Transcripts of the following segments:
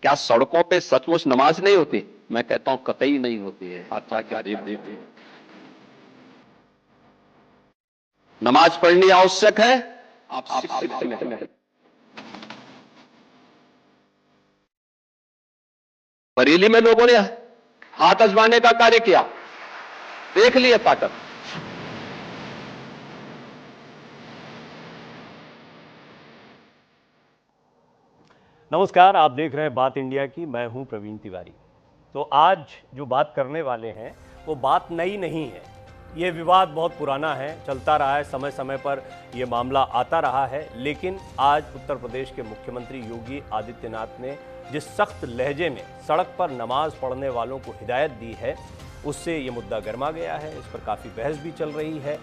क्या सड़कों पे सचमुच नमाज नहीं होती? मैं कहता हूं कतई नहीं होती है। अच्छा क्या नमाज पढ़नी आवश्यक है। आप बरेली में लोगों ने हाथ आजमाने का कार्य किया, देख लिए ताकत। नमस्कार, आप देख रहे हैं बात इंडिया की। मैं हूं प्रवीण तिवारी। तो आज जो बात करने वाले हैं वो बात नई नहीं है। ये विवाद बहुत पुराना है, चलता रहा है, समय समय पर ये मामला आता रहा है। लेकिन आज उत्तर प्रदेश के मुख्यमंत्री योगी आदित्यनाथ ने जिस सख्त लहजे में सड़क पर नमाज पढ़ने वालों को हिदायत दी है, उससे ये मुद्दा गर्मा गया है। इस पर काफ़ी बहस भी चल रही है।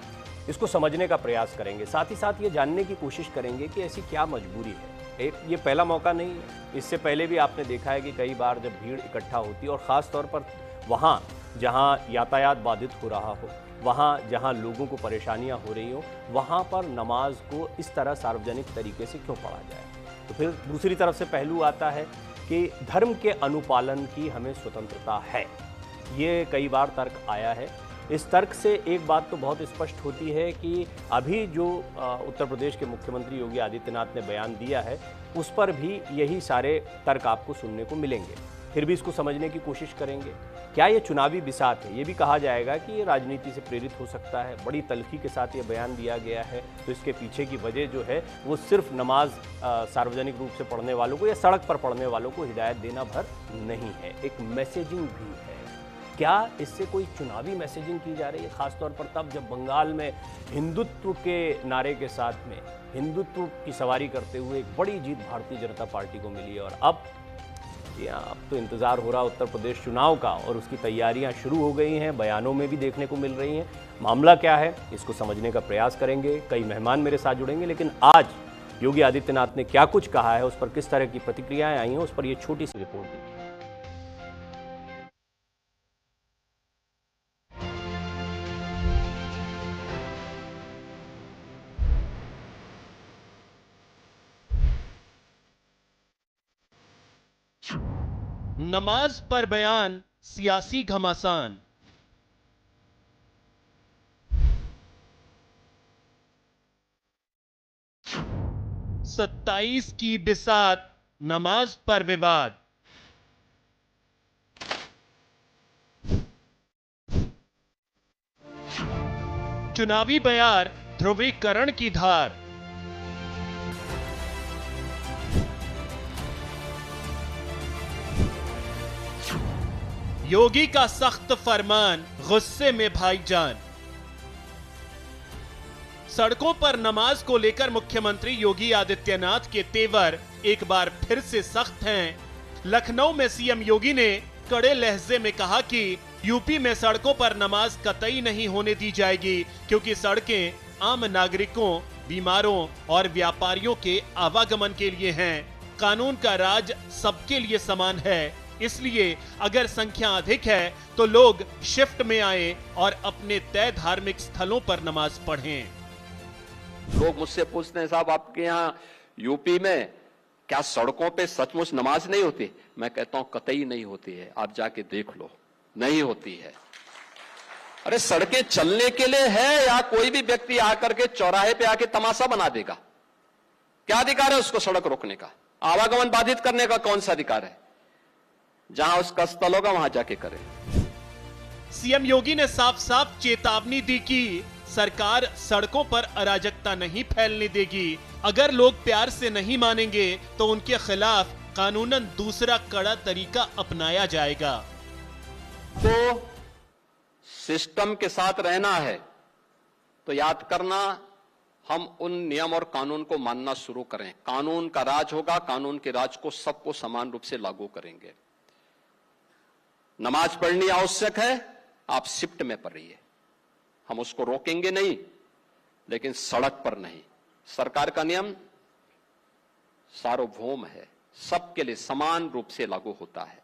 इसको समझने का प्रयास करेंगे, साथ ही साथ ये जानने की कोशिश करेंगे कि ऐसी क्या मजबूरी है। ये पहला मौका नहीं है। इससे पहले भी आपने देखा है कि कई बार जब भीड़ इकट्ठा होती है और ख़ास तौर पर वहाँ जहाँ यातायात बाधित हो रहा हो, वहाँ जहाँ लोगों को परेशानियाँ हो रही हो, वहाँ पर नमाज को इस तरह सार्वजनिक तरीके से क्यों पढ़ा जाए। तो फिर दूसरी तरफ से पहलू आता है कि धर्म के अनुपालन की हमें स्वतंत्रता है। ये कई बार तर्क आया है। इस तर्क से एक बात तो बहुत स्पष्ट होती है कि अभी जो उत्तर प्रदेश के मुख्यमंत्री योगी आदित्यनाथ ने बयान दिया है, उस पर भी यही सारे तर्क आपको सुनने को मिलेंगे। फिर भी इसको समझने की कोशिश करेंगे। क्या ये चुनावी बिसात है? ये भी कहा जाएगा कि ये राजनीति से प्रेरित हो सकता है। बड़ी तल्खी के साथ ये बयान दिया गया है, तो इसके पीछे की वजह जो है वो सिर्फ नमाज सार्वजनिक रूप से पढ़ने वालों को या सड़क पर पढ़ने वालों को हिदायत देना भर नहीं है, एक मैसेजिंग भी है। क्या इससे कोई चुनावी मैसेजिंग की जा रही है? खासतौर पर तब जब बंगाल में हिंदुत्व के नारे के साथ में हिंदुत्व की सवारी करते हुए एक बड़ी जीत भारतीय जनता पार्टी को मिली है। और अब तो इंतज़ार हो रहा उत्तर प्रदेश चुनाव का, और उसकी तैयारियां शुरू हो गई हैं, बयानों में भी देखने को मिल रही हैं। मामला क्या है, इसको समझने का प्रयास करेंगे। कई मेहमान मेरे साथ जुड़ेंगे, लेकिन आज योगी आदित्यनाथ ने क्या कुछ कहा है, उस पर किस तरह की प्रतिक्रियाएं आई हैं, उस पर यह छोटी सी रिपोर्ट दी। नमाज पर बयान सियासी घमासान। सत्ताईस की बिसात, नमाज पर विवाद। चुनावी बयार, ध्रुवीकरण की धार। योगी का सख्त फरमान, गुस्से में भाईजान। सड़कों पर नमाज को लेकर मुख्यमंत्री योगी आदित्यनाथ के तेवर एक बार फिर से सख्त हैं। लखनऊ में सीएम योगी ने कड़े लहजे में कहा कि यूपी में सड़कों पर नमाज कतई नहीं होने दी जाएगी, क्योंकि सड़कें आम नागरिकों, बीमारों और व्यापारियों के आवागमन के लिए हैं। कानून का राज सबके लिए समान है, इसलिए अगर संख्या अधिक है तो लोग शिफ्ट में आए और अपने तय धार्मिक स्थलों पर नमाज पढ़ें। लोग मुझसे पूछते हैं, साहब आपके यहाँ यूपी में क्या सड़कों पे सचमुच नमाज नहीं होती? मैं कहता हूं कतई नहीं होती है। आप जाके देख लो, नहीं होती है। अरे सड़कें चलने के लिए है, या कोई भी व्यक्ति आकर के चौराहे पे आके तमाशा बना देगा? क्या अधिकार है उसको सड़क रोकने का? आवागमन बाधित करने का कौन सा अधिकार है? जहां उसका स्थल होगा वहां जाके करें। सीएम योगी ने साफ साफ चेतावनी दी कि सरकार सड़कों पर अराजकता नहीं फैलने देगी। अगर लोग प्यार से नहीं मानेंगे तो उनके खिलाफ कानूनन दूसरा कड़ा तरीका अपनाया जाएगा। तो सिस्टम के साथ रहना है तो याद करना, हम उन नियम और कानून को मानना शुरू करें। कानून का राज होगा, कानून के राज को सबको समान रूप से लागू करेंगे। नमाज पढ़नी आवश्यक है, आप शिफ्ट में पढ़िए, हम उसको रोकेंगे नहीं, लेकिन सड़क पर नहीं। सरकार का नियम सार्वभौम है, सबके लिए समान रूप से लागू होता है।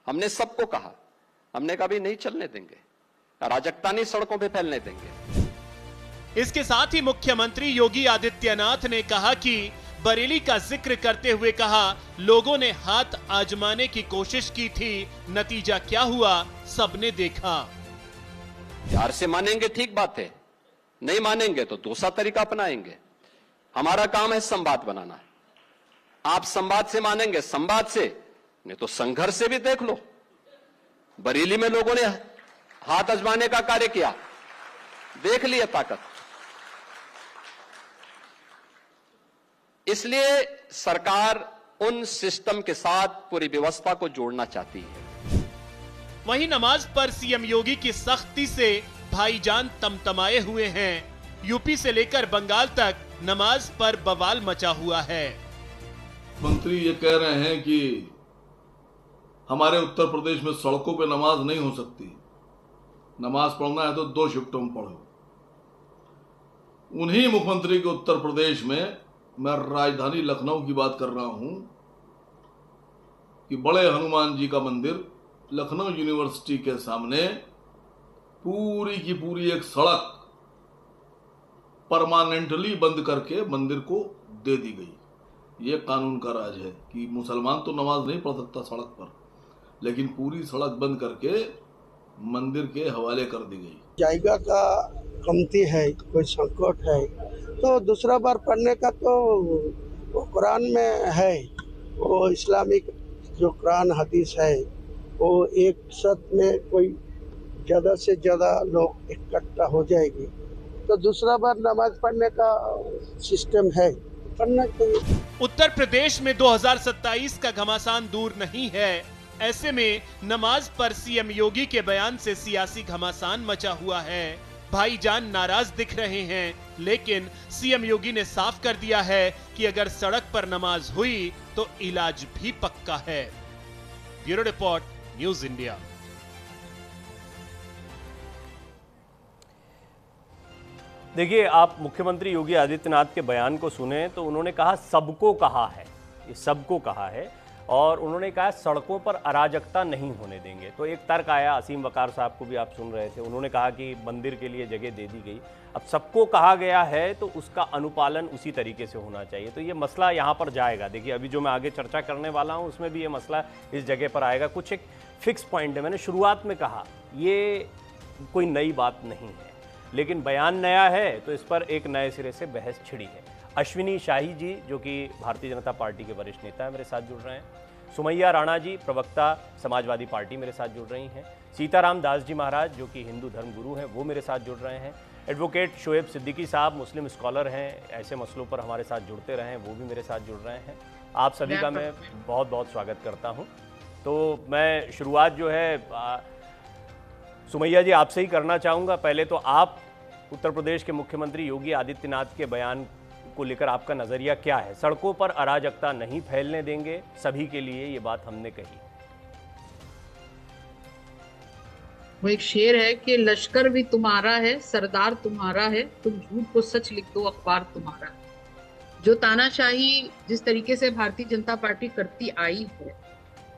हमने सबको कहा, हमने कभी नहीं चलने देंगे, अराजकता नहीं सड़कों पे फैलने देंगे। इसके साथ ही मुख्यमंत्री योगी आदित्यनाथ ने कहा कि बरेली का जिक्र करते हुए कहा, लोगों ने हाथ आजमाने की कोशिश की थी, नतीजा क्या हुआ सबने देखा। प्यार से मानेंगे ठीक बात है, नहीं मानेंगे तो दूसरा तरीका अपनाएंगे। हमारा काम है संवाद बनाना। आप संवाद से मानेंगे, संवाद से, नहीं तो संघर्ष से भी देख लो। बरेली में लोगों ने हाथ आजमाने का कार्य किया, देख लिया ताकत। इसलिए सरकार उन सिस्टम के साथ पूरी व्यवस्था को जोड़ना चाहती है। वहीं नमाज पर सीएम योगी की सख्ती से भाईजान तमतमाए हुए हैं। यूपी से लेकर बंगाल तक नमाज पर बवाल मचा हुआ है। मंत्री ये कह रहे हैं कि हमारे उत्तर प्रदेश में सड़कों पे नमाज नहीं हो सकती, नमाज पढ़ना है तो 2 शिफ्टों में पढ़ो। उन्हीं मुख्यमंत्री के उत्तर प्रदेश में मैं राजधानी लखनऊ की बात कर रहा हूं कि बड़े हनुमान जी का मंदिर लखनऊ यूनिवर्सिटी के सामने पूरी की पूरी एक सड़क परमानेंटली बंद करके मंदिर को दे दी गई। ये कानून का राज है कि मुसलमान तो नमाज नहीं पढ़ सकता सड़क पर, लेकिन पूरी सड़क बंद करके मंदिर के हवाले कर दी गई। जायगा का कमती है, कोई संकट है तो दूसरा बार पढ़ने का तो वो कुरान में है, वो इस्लामिक जो कुरान हदीस है वो एक साथ में कोई ज़्यादा से ज़्यादा लोग इकट्ठा हो जाएगी तो दूसरा बार नमाज पढ़ने का सिस्टम है, पढ़ना चाहिए। उत्तर प्रदेश में 2027 का घमासान दूर नहीं है। ऐसे में नमाज पर सीएम योगी के बयान से सियासी घमासान मचा हुआ है। भाईजान नाराज दिख रहे हैं, लेकिन सीएम योगी ने साफ कर दिया है कि अगर सड़क पर नमाज हुई तो इलाज भी पक्का है। Bureau report, news India. देखिए, आप मुख्यमंत्री योगी आदित्यनाथ के बयान को सुने तो उन्होंने कहा सबको कहा है, ये सबको कहा है, और उन्होंने कहा सड़कों पर अराजकता नहीं होने देंगे। तो एक तर्क आया, असीम वकार साहब को भी आप सुन रहे थे, उन्होंने कहा कि मंदिर के लिए जगह दे दी गई। अब सबको कहा गया है तो उसका अनुपालन उसी तरीके से होना चाहिए। तो ये मसला यहाँ पर जाएगा। देखिए, अभी जो मैं आगे चर्चा करने वाला हूँ उसमें भी ये मसला इस जगह पर आएगा। कुछ एक फिक्स पॉइंट है, मैंने शुरुआत में कहा ये कोई नई बात नहीं है, लेकिन बयान नया है तो इस पर एक नए सिरे से बहस छिड़ी है। अश्विनी शाही जी जो कि भारतीय जनता पार्टी के वरिष्ठ नेता है, मेरे साथ जुड़ रहे हैं। सुमैया राणा जी, प्रवक्ता समाजवादी पार्टी, मेरे साथ जुड़ रही हैं। सीताराम दास जी महाराज जो कि हिंदू धर्म गुरु हैं, वो मेरे साथ जुड़ रहे हैं। एडवोकेट शोएब सिद्दीकी साहब मुस्लिम स्कॉलर हैं, ऐसे मसलों पर हमारे साथ जुड़ते रहे हैं, वो भी मेरे साथ जुड़ रहे हैं। आप सभी का मैं बहुत बहुत स्वागत करता हूँ। तो मैं शुरुआत जो है सुमैया जी आपसे ही करना चाहूँगा। पहले तो आप उत्तर प्रदेश के मुख्यमंत्री योगी आदित्यनाथ के बयान को लेकर आपका नजरिया क्या है? सड़कों पर अराजकता नहीं फैलने देंगे, सभी के लिए ये बात हमने कही। वो एक शेर है कि लश्कर भी तुम्हारा है, सरदार तुम्हारा है, तुम झूठ को सच लिख दो, अखबार तुम्हारा है। जो तानाशाही जिस तरीके से भारतीय जनता पार्टी करती आई है,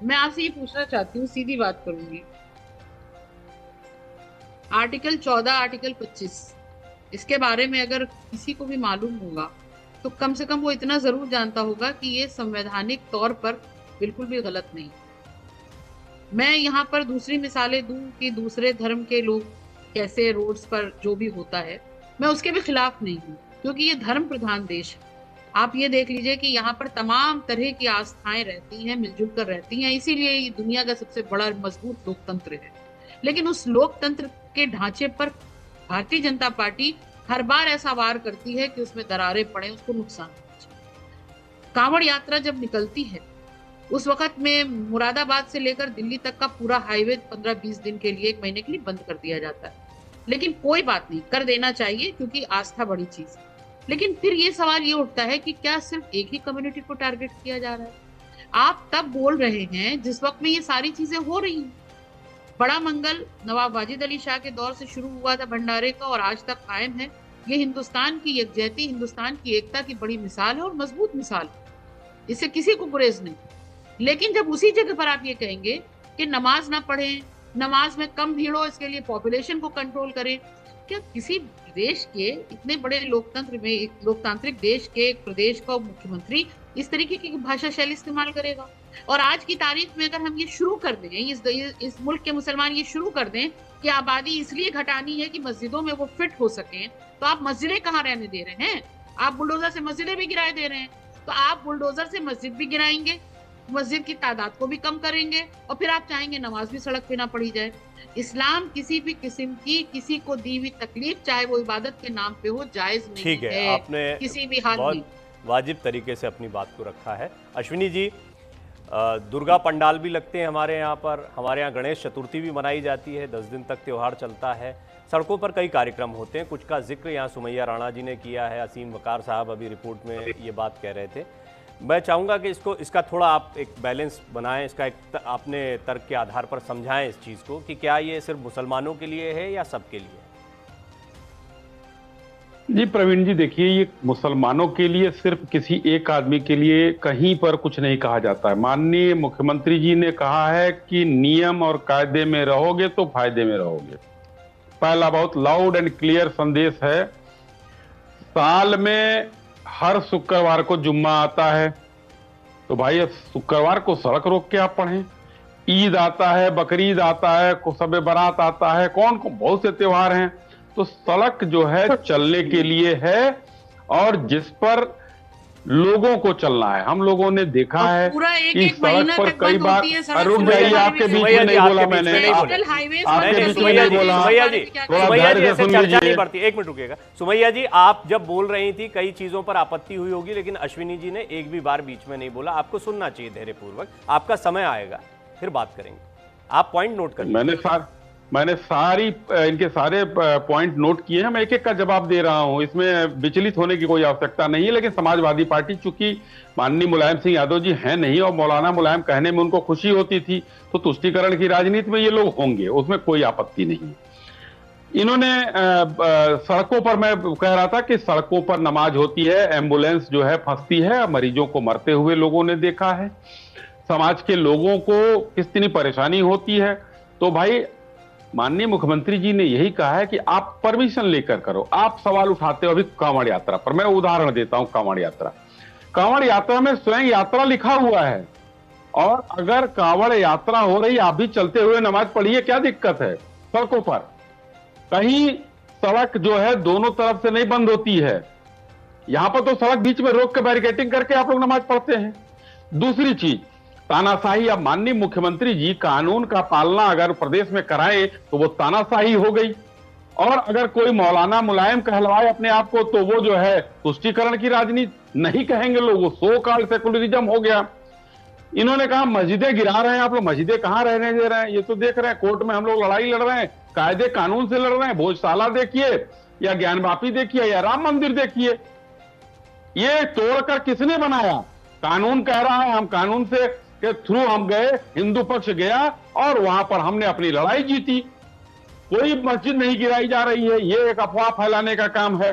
मैं आपसे ये पूछना चाहती हूँ, सीधी बात करूंगी। आर्टिकल 14, आर्टिकल 25, इसके बारे में अगर किसी को भी मालूम होगा तो कम से कम वो इतना जरूर जानता होगा कि ये संवैधानिक तौर पर बिल्कुल भी गलत नहीं। मैं यहाँ पर दूसरी मिसालें दूं कि दूसरे धर्म के लोग कैसे रोड्स पर जो भी होता है, मैं उसके भी खिलाफ नहीं हूँ, क्योंकि ये धर्म प्रधान देश है। आप ये देख लीजिए कि यहाँ पर तमाम तरह की आस्थाएं रहती हैं, मिलजुल कर रहती हैं, इसीलिए ये दुनिया का सबसे बड़ा मजबूत लोकतंत्र है। लेकिन उस लोकतंत्र के ढांचे पर भारतीय जनता पार्टी हर बार ऐसा वार करती है कि उसमें दरारें पड़े, उसको नुकसान पहुंचे। कांवड़ यात्रा जब निकलती है उस वक्त में मुरादाबाद से लेकर दिल्ली तक का पूरा हाईवे 15-20 दिन के लिए, 1 महीने के लिए बंद कर दिया जाता है। लेकिन कोई बात नहीं, कर देना चाहिए क्योंकि आस्था बड़ी चीज है। लेकिन फिर ये सवाल ये उठता है कि क्या सिर्फ एक ही कम्युनिटी को टारगेट किया जा रहा है? आप तब बोल रहे हैं जिस वक्त में ये सारी चीजें हो रही हैं। बड़ा मंगल नवाब वाजिद अली शाह के दौर से शुरू हुआ था भंडारे का और आज तक कायम है। ये हिंदुस्तान की यकजहती, हिंदुस्तान की एकता की बड़ी मिसाल है और मजबूत मिसाल है, इससे किसी को गुरेज नहीं। लेकिन जब उसी जगह पर आप ये कहेंगे कि नमाज ना पढ़ें, नमाज में कम भीड़ हो, इसके लिए पॉपुलेशन को कंट्रोल करें, क्या किसी देश के इतने बड़े लोकतंत्र में, एक लोकतांत्रिक देश के एक प्रदेश का मुख्यमंत्री इस तरीके की भाषा शैली इस्तेमाल करेगा? और आज की तारीख में अगर हम ये शुरू कर दें, इस मुल्क के मुसलमान ये शुरू कर दें कि आबादी इसलिए घटानी है कि मस्जिदों में वो फिट हो सके, तो आप मस्जिदें कहाँ रहने दे रहे हैं? आप बुलडोजर से मस्जिदें भी गिराए दे रहे हैं। तो आप बुलडोजर से मस्जिद भी गिराएंगे, मस्जिद की तादाद को भी कम करेंगे, और फिर आप चाहेंगे नमाज भी सड़क पे ना पड़ी जाए। इस्लाम किसी भी किस्म की किसी को दी हुई तकलीफ, चाहे वो इबादत के नाम पे हो, जायज नहीं ठीक है, आपने किसी भी हाल में। वाजिब तरीके से अपनी बात को रखा है। अश्विनी जी, दुर्गा पंडाल भी लगते हैं हमारे यहाँ पर, हमारे यहाँ गणेश चतुर्थी भी मनाई जाती है, 10 दिन तक त्यौहार चलता है, सड़कों पर कई कार्यक्रम होते हैं, कुछ का जिक्र यहाँ सुमैया राणा जी ने किया है, असीम वकार साहब अभी रिपोर्ट में ये बात कह रहे थे। मैं चाहूँगा कि इसका थोड़ा आप एक बैलेंस बनाएं, इसका एक अपने तर्क के आधार पर समझाएं इस चीज़ को कि क्या ये सिर्फ मुसलमानों के लिए है या सबके लिए? जी प्रवीण जी, देखिए, ये मुसलमानों के लिए, सिर्फ किसी एक आदमी के लिए कहीं पर कुछ नहीं कहा जाता है। माननीय मुख्यमंत्री जी ने कहा है कि नियम और कायदे में रहोगे तो फायदे में रहोगे। पहला बहुत लाउड एंड क्लियर संदेश है। साल में हर शुक्रवार को जुम्मा आता है, तो भाई अब शुक्रवार को सड़क रोक के आप पढ़ें। ईद आता है, बकरीद आता है, शब बारात आता है, बहुत से त्योहार हैं। तो सड़क जो है चलने के लिए है, और जिस पर लोगों को चलना है। हम लोगों ने देखा है कि सड़क पर कई बार, रुक जाइए, आपके बीच में नहीं बोला मैंने, आपके बीच में नहीं बोला। सुमैया जी, ऐसे चर्चा नहीं बढ़ती। एक मिनट रुकिएगा सुमैया जी, आप जब बोल रही थी कई चीजों पर आपत्ति हुई होगी, लेकिन अश्विनी जी ने एक भी बार बीच में नहीं बोला। आपको सुनना चाहिए धैर्य पूर्वक, आपका समय आएगा फिर बात करेंगे। आप पॉइंट नोट करिए। मैंने इनके सारे पॉइंट नोट किए हैं, मैं एक एक का जवाब दे रहा हूं, इसमें विचलित होने की कोई आवश्यकता नहीं है। लेकिन समाजवादी पार्टी, चूंकि माननीय मुलायम सिंह यादव जी हैं नहीं, और मौलाना मुलायम कहने में उनको खुशी होती थी, तो तुष्टीकरण की राजनीति में ये लोग होंगे, उसमें कोई आपत्ति नहीं। इन्होंने सड़कों पर, मैं कह रहा था कि सड़कों पर नमाज होती है, एम्बुलेंस जो है फंसती है, मरीजों को मरते हुए लोगों ने देखा है, समाज के लोगों को कितनी परेशानी होती है। तो भाई माननीय मुख्यमंत्री जी ने यही कहा है कि आप परमिशन लेकर करो। आप सवाल उठाते हो अभी कांवड़ यात्रा पर, मैं उदाहरण देता हूं। कांवड़ यात्रा में स्वयं यात्रा लिखा हुआ है, और अगर कांवड़ यात्रा हो रही, आप भी चलते हुए नमाज पढ़िए, क्या दिक्कत है? सड़कों पर कहीं सड़क जो है दोनों तरफ से नहीं बंद होती है, यहां पर तो सड़क बीच में रोक के बैरिकेटिंग करके आप लोग नमाज पढ़ते हैं। दूसरी चीज, तानाशाही। अब माननीय मुख्यमंत्री जी कानून का पालना अगर प्रदेश में कराए तो वो तानाशाही हो गई, और अगर कोई मौलाना मुलायम कहलवाए अपने आप को, तो वो जो है तुष्टीकरण की राजनीति नहीं कहेंगे लोग, वो सो कॉल्ड सेकुलरिज्म हो गया। इन्होंने कहा मस्जिदें गिरा रहे हैं आप लोग, मस्जिदें कहां रहने दे रहे हैं? ये तो देख रहे हैं कोर्ट में हम लोग लड़ाई लड़ रहे हैं, कायदे कानून से लड़ रहे हैं। भोजशाला देखिए, या ज्ञानवापी देखिए, या राम मंदिर देखिए, ये तोड़कर किसने बनाया? कानून कह रहा है, हम कानून से के थ्रू हम गए, हिंदू पक्ष गया, और वहां पर हमने अपनी लड़ाई जीती। कोई मस्जिद नहीं गिराई जा रही है, ये एक अफवाह फैलाने का काम है।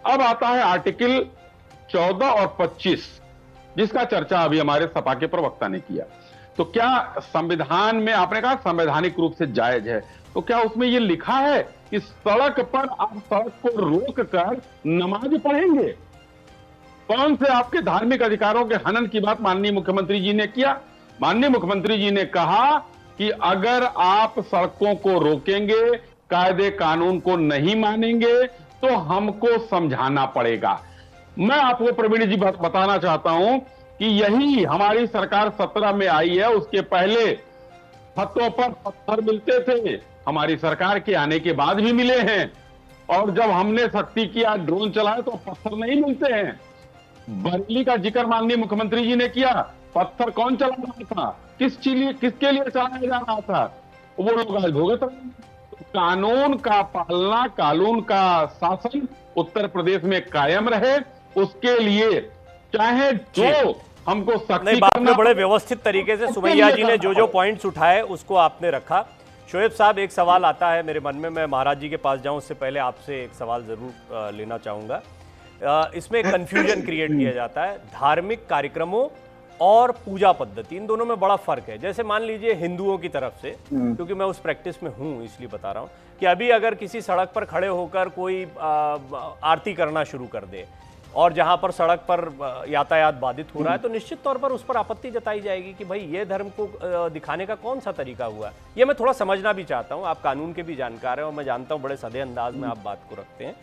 अब आता है आर्टिकल 14 और 25, जिसका चर्चा अभी हमारे सपा के प्रवक्ता ने किया। तो क्या संविधान में, आपने कहा संवैधानिक रूप से जायज है, तो क्या उसमें यह लिखा है कि सड़क पर आप सड़क को रोक कर नमाज पढ़ेंगे? कौन से आपके धार्मिक अधिकारों के हनन की बात माननीय मुख्यमंत्री जी ने किया? माननीय मुख्यमंत्री जी ने कहा कि अगर आप सड़कों को रोकेंगे, कायदे कानून को नहीं मानेंगे, तो हमको समझाना पड़ेगा। मैं आपको प्रवीण जी बताना चाहता हूं कि यही हमारी सरकार 17 में आई है, उसके पहले छतों पर पत्थर मिलते थे, हमारी सरकार के आने के बाद भी मिले हैं, और जब हमने सख्ती किया, ड्रोन चलाए, तो पत्थर नहीं मिलते हैं। बरेली का जिक्र माननीय मुख्यमंत्री जी ने किया, पत्थर कौन चला रहा था, किसके लिए चलाया जा रहा था, वो लोग आज भुगत रहे हैं। तो कानून का पालना, कानून का शासन उत्तर प्रदेश में कायम रहे, उसके लिए चाहे जो हमको सख्ती करना, बड़े व्यवस्थित तरीके से सुमैया जी ने जो पॉइंट्स उठाए उसको आपने रखा। शोएब साहब, एक सवाल आता है मेरे मन में, मैं महाराज जी के पास जाऊं उससे पहले आपसे एक सवाल जरूर लेना चाहूंगा। इसमें कंफ्यूजन क्रिएट किया जाता है धार्मिक कार्यक्रमों और पूजा पद्धति, इन दोनों में बड़ा फर्क है। जैसे मान लीजिए हिंदुओं की तरफ से, क्योंकि मैं उस प्रैक्टिस में हूं इसलिए बता रहा हूं कि अभी अगर किसी सड़क पर खड़े होकर कोई आरती करना शुरू कर दे और जहां पर सड़क पर यातायात बाधित हो रहा है, तो निश्चित तौर पर उस पर आपत्ति जताई जाएगी कि भाई ये धर्म को दिखाने का कौन सा तरीका हुआ। ये मैं थोड़ा समझना भी चाहता हूं, आप कानून के भी जानकार हैं और मैं जानता हूं बड़े सधे अंदाज में आप बात को रखते हैं।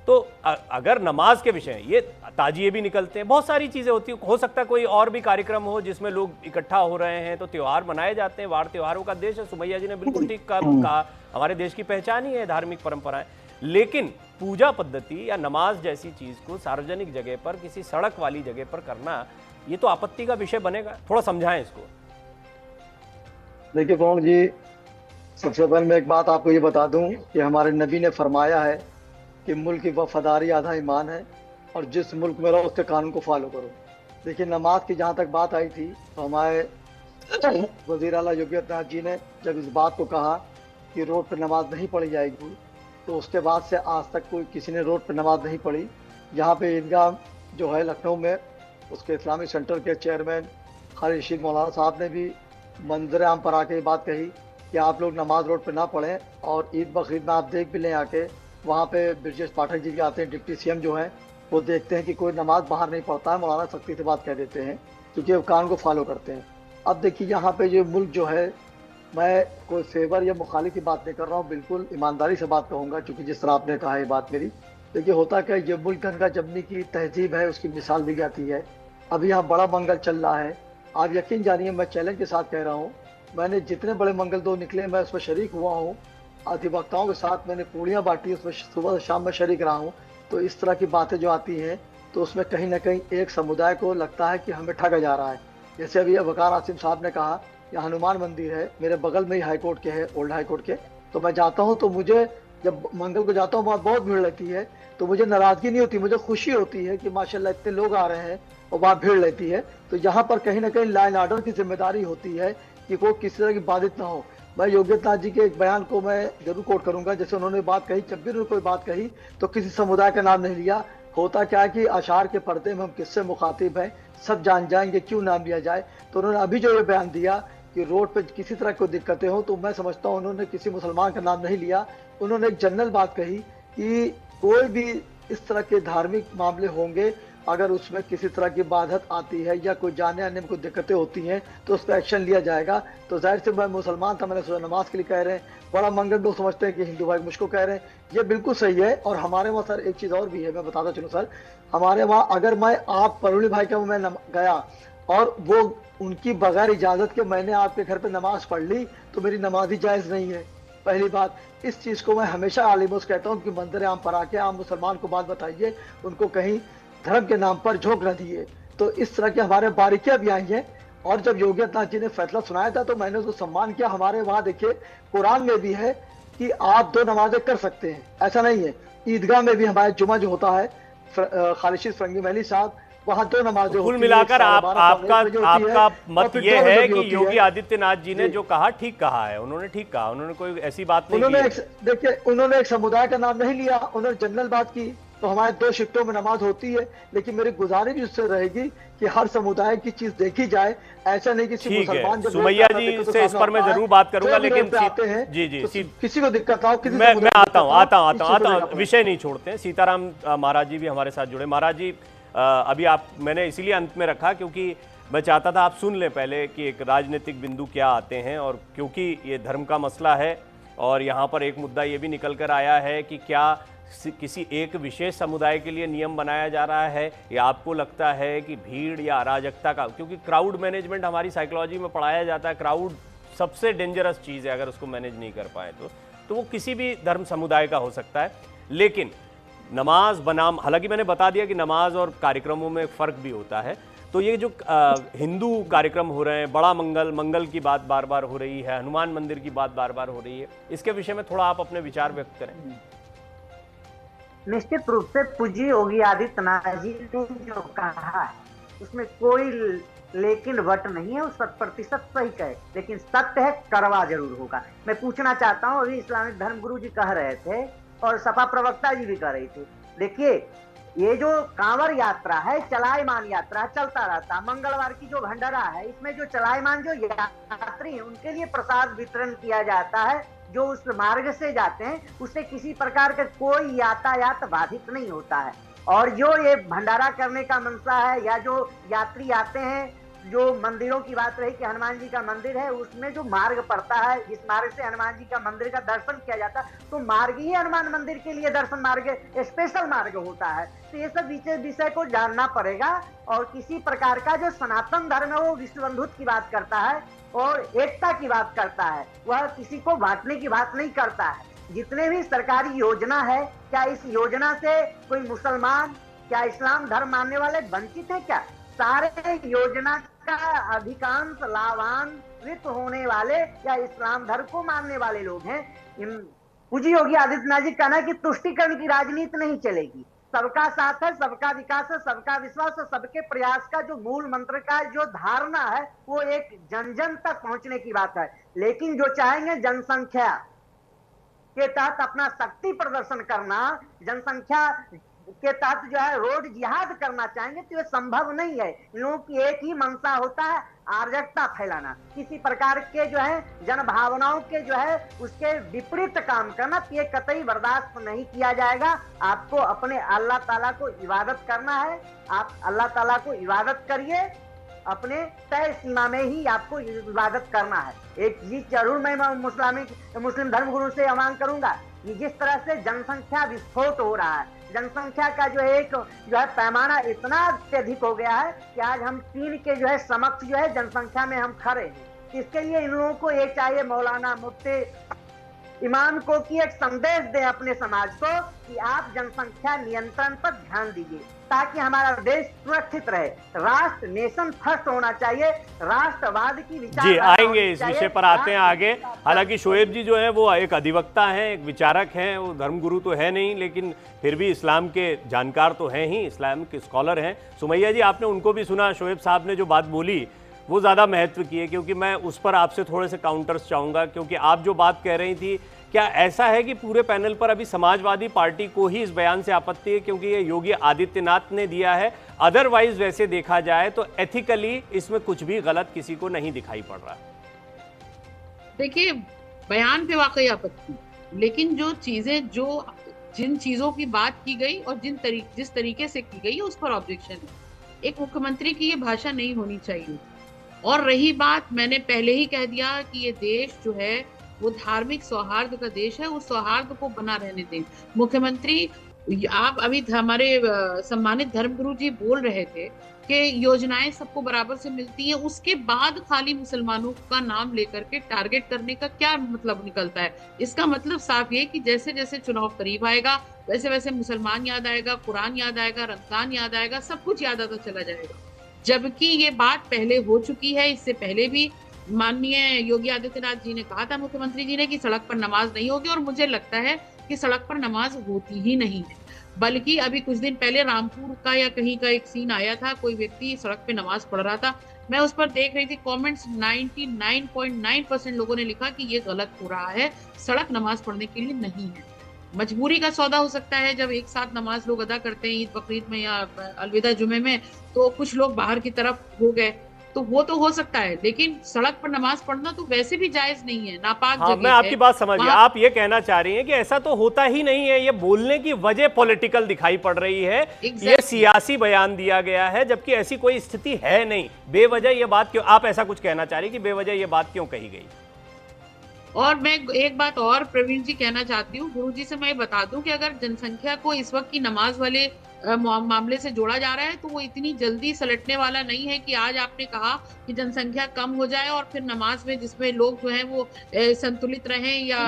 तो अगर नमाज के विषय, ये ताजिए भी निकलते हैं, बहुत सारी चीजें होती है, हो सकता है कोई और भी कार्यक्रम हो जिसमें लोग इकट्ठा हो रहे हैं, तो त्योहार मनाए जाते हैं, वार त्योहारों का देश है। सुमैया जी ने बिल्कुल ठीक कहा, हमारे देश की पहचान ही है धार्मिक परंपराएं। लेकिन पूजा पद्धति या नमाज जैसी चीज को सार्वजनिक जगह पर, किसी सड़क वाली जगह पर करना, ये तो आपत्ति का विषय बनेगा। थोड़ा समझाएं इसको। देखिए पवन जी, सबसे पहले मैं एक बात आपको ये बता दूं कि हमारे नबी ने फरमाया है कि मुल्क की वफादारी आधा ईमान है, और जिस मुल्क में रहो उसके कानून को फॉलो करो। देखिए नमाज की जहाँ तक बात आई थी, तो हमारे वज़ीर आला योगी आदित्यनाथ जी ने जब इस बात को कहा कि रोड पर नमाज नहीं पढ़ी जाएगी, तो उसके बाद से आज तक कोई किसी ने रोड पर नमाज नहीं पढ़ी। यहाँ पे ईदगाह जो है लखनऊ में, उसके इस्लामिक सेंटर के चेयरमैन खालिद रशीद मौलाना साहब ने भी मंजर आम पर आके ये बात कही कि आप लोग नमाज रोड पर ना पढ़ें, और ईद बकरीद में आप देख भी लें आके, वहाँ पे ब्रजेश पाठक जी भी आते हैं, डिप्टी सीएम जो हैं, वो देखते हैं कि कोई नमाज बाहर नहीं पढ़ता है, मौलाना सख्ती से बात कह देते हैं क्योंकि वो कानून को फॉलो करते हैं। अब देखिए यहाँ पे ये मुल्क जो है, मैं कोई फेवर या मुखालिफ की बात नहीं कर रहा हूँ, बिल्कुल ईमानदारी से बात कहूँगा, क्योंकि जिस तरह आपने कहा है बात मेरी। देखिए होता क्या, ये मुल्क गंगा जमनी की तहजीब है, उसकी मिसाल दी जाती है। अभी यहाँ बड़ा मंगल चल रहा है, आप यकीन जानिए, मैं चैलेंज के साथ कह रहा हूँ, मैंने जितने बड़े मंगल दो निकले मैं उसमें शरीक हुआ हूँ, अधिवक्ताओं के साथ मैंने पूड़ियाँ बांटी, उसमें सुबह से शाम में शरीक रहा हूँ। तो इस तरह की बातें जो आती हैं, तो उसमें कहीं ना कहीं एक समुदाय को लगता है कि हमें ठगा जा रहा है। जैसे अभी वकार आसिम साहब ने कहा, यहाँ हनुमान मंदिर है, मेरे बगल में ही हाई कोर्ट के है, ओल्ड हाई कोर्ट के, तो मैं जाता हूँ, तो मुझे जब मंगल को जाता हूँ वहाँ बहुत भीड़ रहती है, तो मुझे नाराजगी नहीं होती, मुझे खुशी होती है कि माशाल्लाह इतने लोग आ रहे हैं और वहाँ भीड़ रहती है। तो यहाँ पर कहीं ना कहीं लॉ एंड ऑर्डर की जिम्मेदारी होती है कि कोई किसी तरह की बाधित ना हो। मैं योगी आदित्यनाथ जी के एक बयान को मैं जरूर कोट करूंगा, जैसे उन्होंने बात कही, जब भी उन्होंने कोई बात कही तो किसी समुदाय का नाम नहीं लिया। होता क्या है कि अशार के पर्दे में हम किससे मुखातिब हैं सब जान जाएंगे, क्यों नाम लिया जाए। तो उन्होंने अभी जो ये बयान दिया कि रोड पे किसी तरह की दिक्कतें हो, तो मैं समझता हूँ उन्होंने किसी मुसलमान का नाम नहीं लिया, उन्होंने एक जनरल बात कही कि कोई भी इस तरह के धार्मिक मामले होंगे, अगर उसमें किसी तरह की बाधत आती है या कोई जाने आने में कोई दिक्कतें होती हैं तो उस पर एक्शन लिया जाएगा। तो जाहिर से मैं मुसलमान था, मैंने सोचा नमाज के लिए कह रहे हैं, बड़ा मंगल लोग समझते हैं कि हिंदू भाई मुझको कह रहे हैं, ये बिल्कुल सही है। और हमारे वहाँ सर एक चीज़ और भी है, मैं बताता चलूँ सर, हमारे वहाँ अगर मैं आप परोली भाई के मैं गया और वो उनकी बगैर इजाज़त के मैंने आपके घर पर नमाज पढ़ ली, तो मेरी नमाज ही जायज़ नहीं है। पहली बात, इस चीज़ को मैं हमेशा आलिमों से कहता हूँ कि मंदिर आम पर आके आम मुसलमान को बात बताइए, उनको कहीं धर्म के नाम पर झोंक न दिए। तो इस तरह की हमारे बारीकियां भी आई हैं। और जब योगी आदित्यनाथ जी ने फैसला सुनाया था तो मैंने उसको सम्मान किया। हमारे वहाँ देखिए कुरान में भी है कि आप 2 नमाजें कर सकते हैं, ऐसा नहीं है। ईदगाह में भी हमारे जुमा जो होता है, खालिद रशीद फरंगी महली साहब, वहाँ 2 नमाजें। कुल मिलाकर आपका मत ये है कि योगी आदित्यनाथ जी ने जो कहा ठीक कहा है, उन्होंने ठीक कहा, उन्होंने कोई ऐसी बात नहीं की। देखिए उन्होंने एक समुदाय का नाम नहीं लिया, उन्होंने जनरल बात की। तो हमारे 2 शिफ्टों में नमाज होती है, लेकिन मेरी गुजारिश भी उससे रहेगी कि हर समुदाय की चीज देखी जाए, ऐसा नहीं किसी मुसलमान। सुमैया जी से इस पर मैं जरूर बात करूंगा, लेकिन जी किसी को दिक्कत हो, किसी मैं आता हूँ, विषय नहीं छोड़ते हैं। सीताराम महाराज जी भी हमारे साथ जुड़े। महाराज जी, अभी मैंने इसीलिए अंत में रखा क्योंकि मैं चाहता था आप सुन लें पहले कि एक राजनीतिक बिंदु क्या आते हैं, और क्योंकि ये धर्म का मसला है और यहाँ पर एक मुद्दा ये भी निकल कर आया है कि क्या किसी एक विशेष समुदाय के लिए नियम बनाया जा रहा है, या आपको लगता है कि भीड़ या अराजकता का, क्योंकि क्राउड मैनेजमेंट हमारी साइकोलॉजी में पढ़ाया जाता है, क्राउड सबसे डेंजरस चीज़ है, अगर उसको मैनेज नहीं कर पाए तो वो किसी भी धर्म समुदाय का हो सकता है। लेकिन नमाज बनाम, हालांकि मैंने बता दिया कि नमाज और कार्यक्रमों में फ़र्क भी होता है। तो ये जो हिंदू कार्यक्रम हो रहे हैं, बड़ा मंगल की बात बार बार हो रही है, हनुमान मंदिर की बात बार बार हो रही है, इसके विषय में थोड़ा आप अपने विचार व्यक्त करें। निश्चित रूप से पूज्य योगी आदित्यनाथ जी ने जो कहा उसमें कोई लेकिन वट नहीं है, उस 100% सही कहे, लेकिन सत्य है, करवा जरूर होगा। मैं पूछना चाहता हूँ, अभी इस्लामिक धर्म गुरु जी कह रहे थे और सपा प्रवक्ता जी भी कह रही थी, देखिए ये जो कांवर यात्रा है, चलायमान यात्रा चलता रहता, मंगलवार की जो भंडारा है, इसमें जो चलायमान जो यात्री हैं उनके लिए प्रसाद वितरण किया जाता है। जो उस मार्ग से जाते हैं उससे किसी प्रकार का कोई यातायात बाधित नहीं होता है। और जो ये भंडारा करने का मनसा है या जो यात्री आते हैं, जो मंदिरों की बात रही कि हनुमान जी का मंदिर है, उसमें जो मार्ग पड़ता है, जिस मार्ग से हनुमान जी का मंदिर का दर्शन किया जाता है, तो मार्ग ही हनुमान मंदिर के लिए दर्शन मार्ग स्पेशल मार्ग होता है। तो ये सब विषय को जानना पड़ेगा। और किसी प्रकार का जो सनातन धर्म है वो विश्व बंधुत्व की बात करता है और एकता की बात करता है, वह किसी को बांटने की बात नहीं करता है। जितने भी सरकारी योजना है, क्या इस योजना से कोई मुसलमान, क्या इस्लाम धर्म मानने वाले वंचित है? क्या सारे योजना का अधिकांश लाभान्वित होने वाले या इस्लाम धर्म को मानने वाले लोग हैं। पूज्य योगी आदित्यनाथ जी कहना है कि तुष्टीकरण की राजनीति नहीं चलेगी, सबका साथ है, सबका विकास है, सबका विश्वास है, सबके प्रयास का जो मूल मंत्र का जो धारणा है वो एक जन जन तक पहुंचने की बात है। लेकिन जो चाहेंगे जनसंख्या के तहत अपना शक्ति प्रदर्शन करना, जनसंख्या के तहत जो है रोड जिहाद करना चाहेंगे तो ये संभव नहीं है। इन लोगों की एक ही मंशा होता है, अराजकता फैलाना, किसी प्रकार के जो है जन भावनाओं के जो है उसके विपरीत काम करना, तो ये कतई बर्दाश्त नहीं किया जाएगा। आपको अपने अल्लाह ताला को इबादत करना है, आप अल्लाह ताला को इबादत करिए, अपने तय सीमा में ही आपको इबादत करना है। एक चीज जरूर मैं मुस्लिम धर्मगुरु से आह्वान करूंगा कि जिस तरह से जनसंख्या विस्फोट हो रहा है, जनसंख्या का जो है पैमाना इतना अत्यधिक हो गया है कि आज हम चीन के जो है समक्ष जो है जनसंख्या में हम खड़े हैं। इसके लिए इन लोगों को एक चाहिए मौलाना मुफ्ती इमाम को कि एक संदेश दें अपने समाज को कि आप जनसंख्या नियंत्रण पर ध्यान दीजिए ताकि हमारा देश सुरक्षित रहे। राष्ट्र नेशन फर्स्ट होना चाहिए, राष्ट्रवाद की विचार जी आएंगे इस विषय पर, आते हैं आगे। हालांकि शोएब जी जो है वो एक अधिवक्ता हैं, एक विचारक हैं, वो धर्मगुरु तो है नहीं लेकिन फिर भी इस्लाम के जानकार तो हैं ही, इस्लाम के स्कॉलर हैं। सुमैया जी आपने उनको भी सुना, शोएब साहब ने जो बात बोली वो ज़्यादा महत्व की है, क्योंकि मैं उस पर आपसे थोड़े से काउंटर्स चाहूँगा, क्योंकि आप जो बात कह रही थी, क्या ऐसा है कि पूरे पैनल पर अभी समाजवादी पार्टी को ही इस बयान से आपत्ति है क्योंकि ये योगी आदित्यनाथ ने दिया है, अदरवाइज वैसे देखा जाए तो एथिकली इसमें कुछ भी गलत किसी को नहीं दिखाई पड़ रहा? देखिए, बयान पे वाकई आपत्ति, लेकिन जो चीजें जिन चीजों की बात की गई और जिस तरीके से की गई है उस पर ऑब्जेक्शन है। एक मुख्यमंत्री की ये भाषा नहीं होनी चाहिए। और रही बात, मैंने पहले ही कह दिया कि ये देश जो है वो धार्मिक सौहार्द का देश है, उस सौहार्द को बना रहने दें। मुख्यमंत्री, आप अभी हमारे सम्मानित धर्मगुरु जी बोल रहे थे कि योजनाएं सबको बराबर से मिलती हैं, उसके बाद खाली मुसलमानों का नाम लेकर के टारगेट करने का क्या मतलब निकलता है? इसका मतलब साफ ये कि जैसे जैसे चुनाव करीब आएगा वैसे वैसे मुसलमान याद आएगा, कुरान याद आएगा, रमजान याद आएगा, सब कुछ याद आता चला जाएगा। जबकि ये बात पहले हो चुकी है। इससे पहले भी माननीय योगी आदित्यनाथ जी ने कहा था, मुख्यमंत्री जी ने, कि सड़क पर नमाज नहीं होगी, और मुझे लगता है कि सड़क पर नमाज होती ही नहीं है। बल्कि अभी कुछ दिन पहले रामपुर का या कहीं का एक सीन आया था, कोई व्यक्ति सड़क पे नमाज पढ़ रहा था, मैं उस पर देख रही थी कमेंट्स, 99.9% लोगों ने लिखा कि ये गलत हो रहा है, सड़क नमाज पढ़ने के लिए नहीं है। मजबूरी का सौदा हो सकता है, जब एक साथ नमाज लोग अदा करते हैं ईद बकरीद में या अलविदा जुमे में, तो कुछ लोग बाहर की तरफ हो गए, तो वो तो हो सकता है, लेकिन सड़क पर नमाज पढ़ना तो वैसे भी जायज नहीं है, नापाक जगह है। मैं आपकी बात समझ गया, आप ये कहना चाह रही हैं कि ऐसा तो होता ही नहीं है, ये बोलने की वजह पॉलिटिकल दिखाई पड़ रही है, ये सियासी बयान दिया गया है, जबकि ऐसी कोई स्थिति है नहीं। बेवजह ये बात क्यों, आप ऐसा कुछ कहना चाह रही हैं कि बेवजह ये बात क्यों कही गई? और मैं एक बात और प्रवीण जी कहना चाहती हूँ, गुरु जी से मैं बता दूं कि अगर जनसंख्या को इस वक्त की नमाज वाले मामले से जोड़ा जा रहा है तो वो इतनी जल्दी सलटने वाला नहीं है कि आज आपने कहा कि जनसंख्या कम हो जाए और फिर नमाज में जिसमें लोग जो हैं वो संतुलित रहें या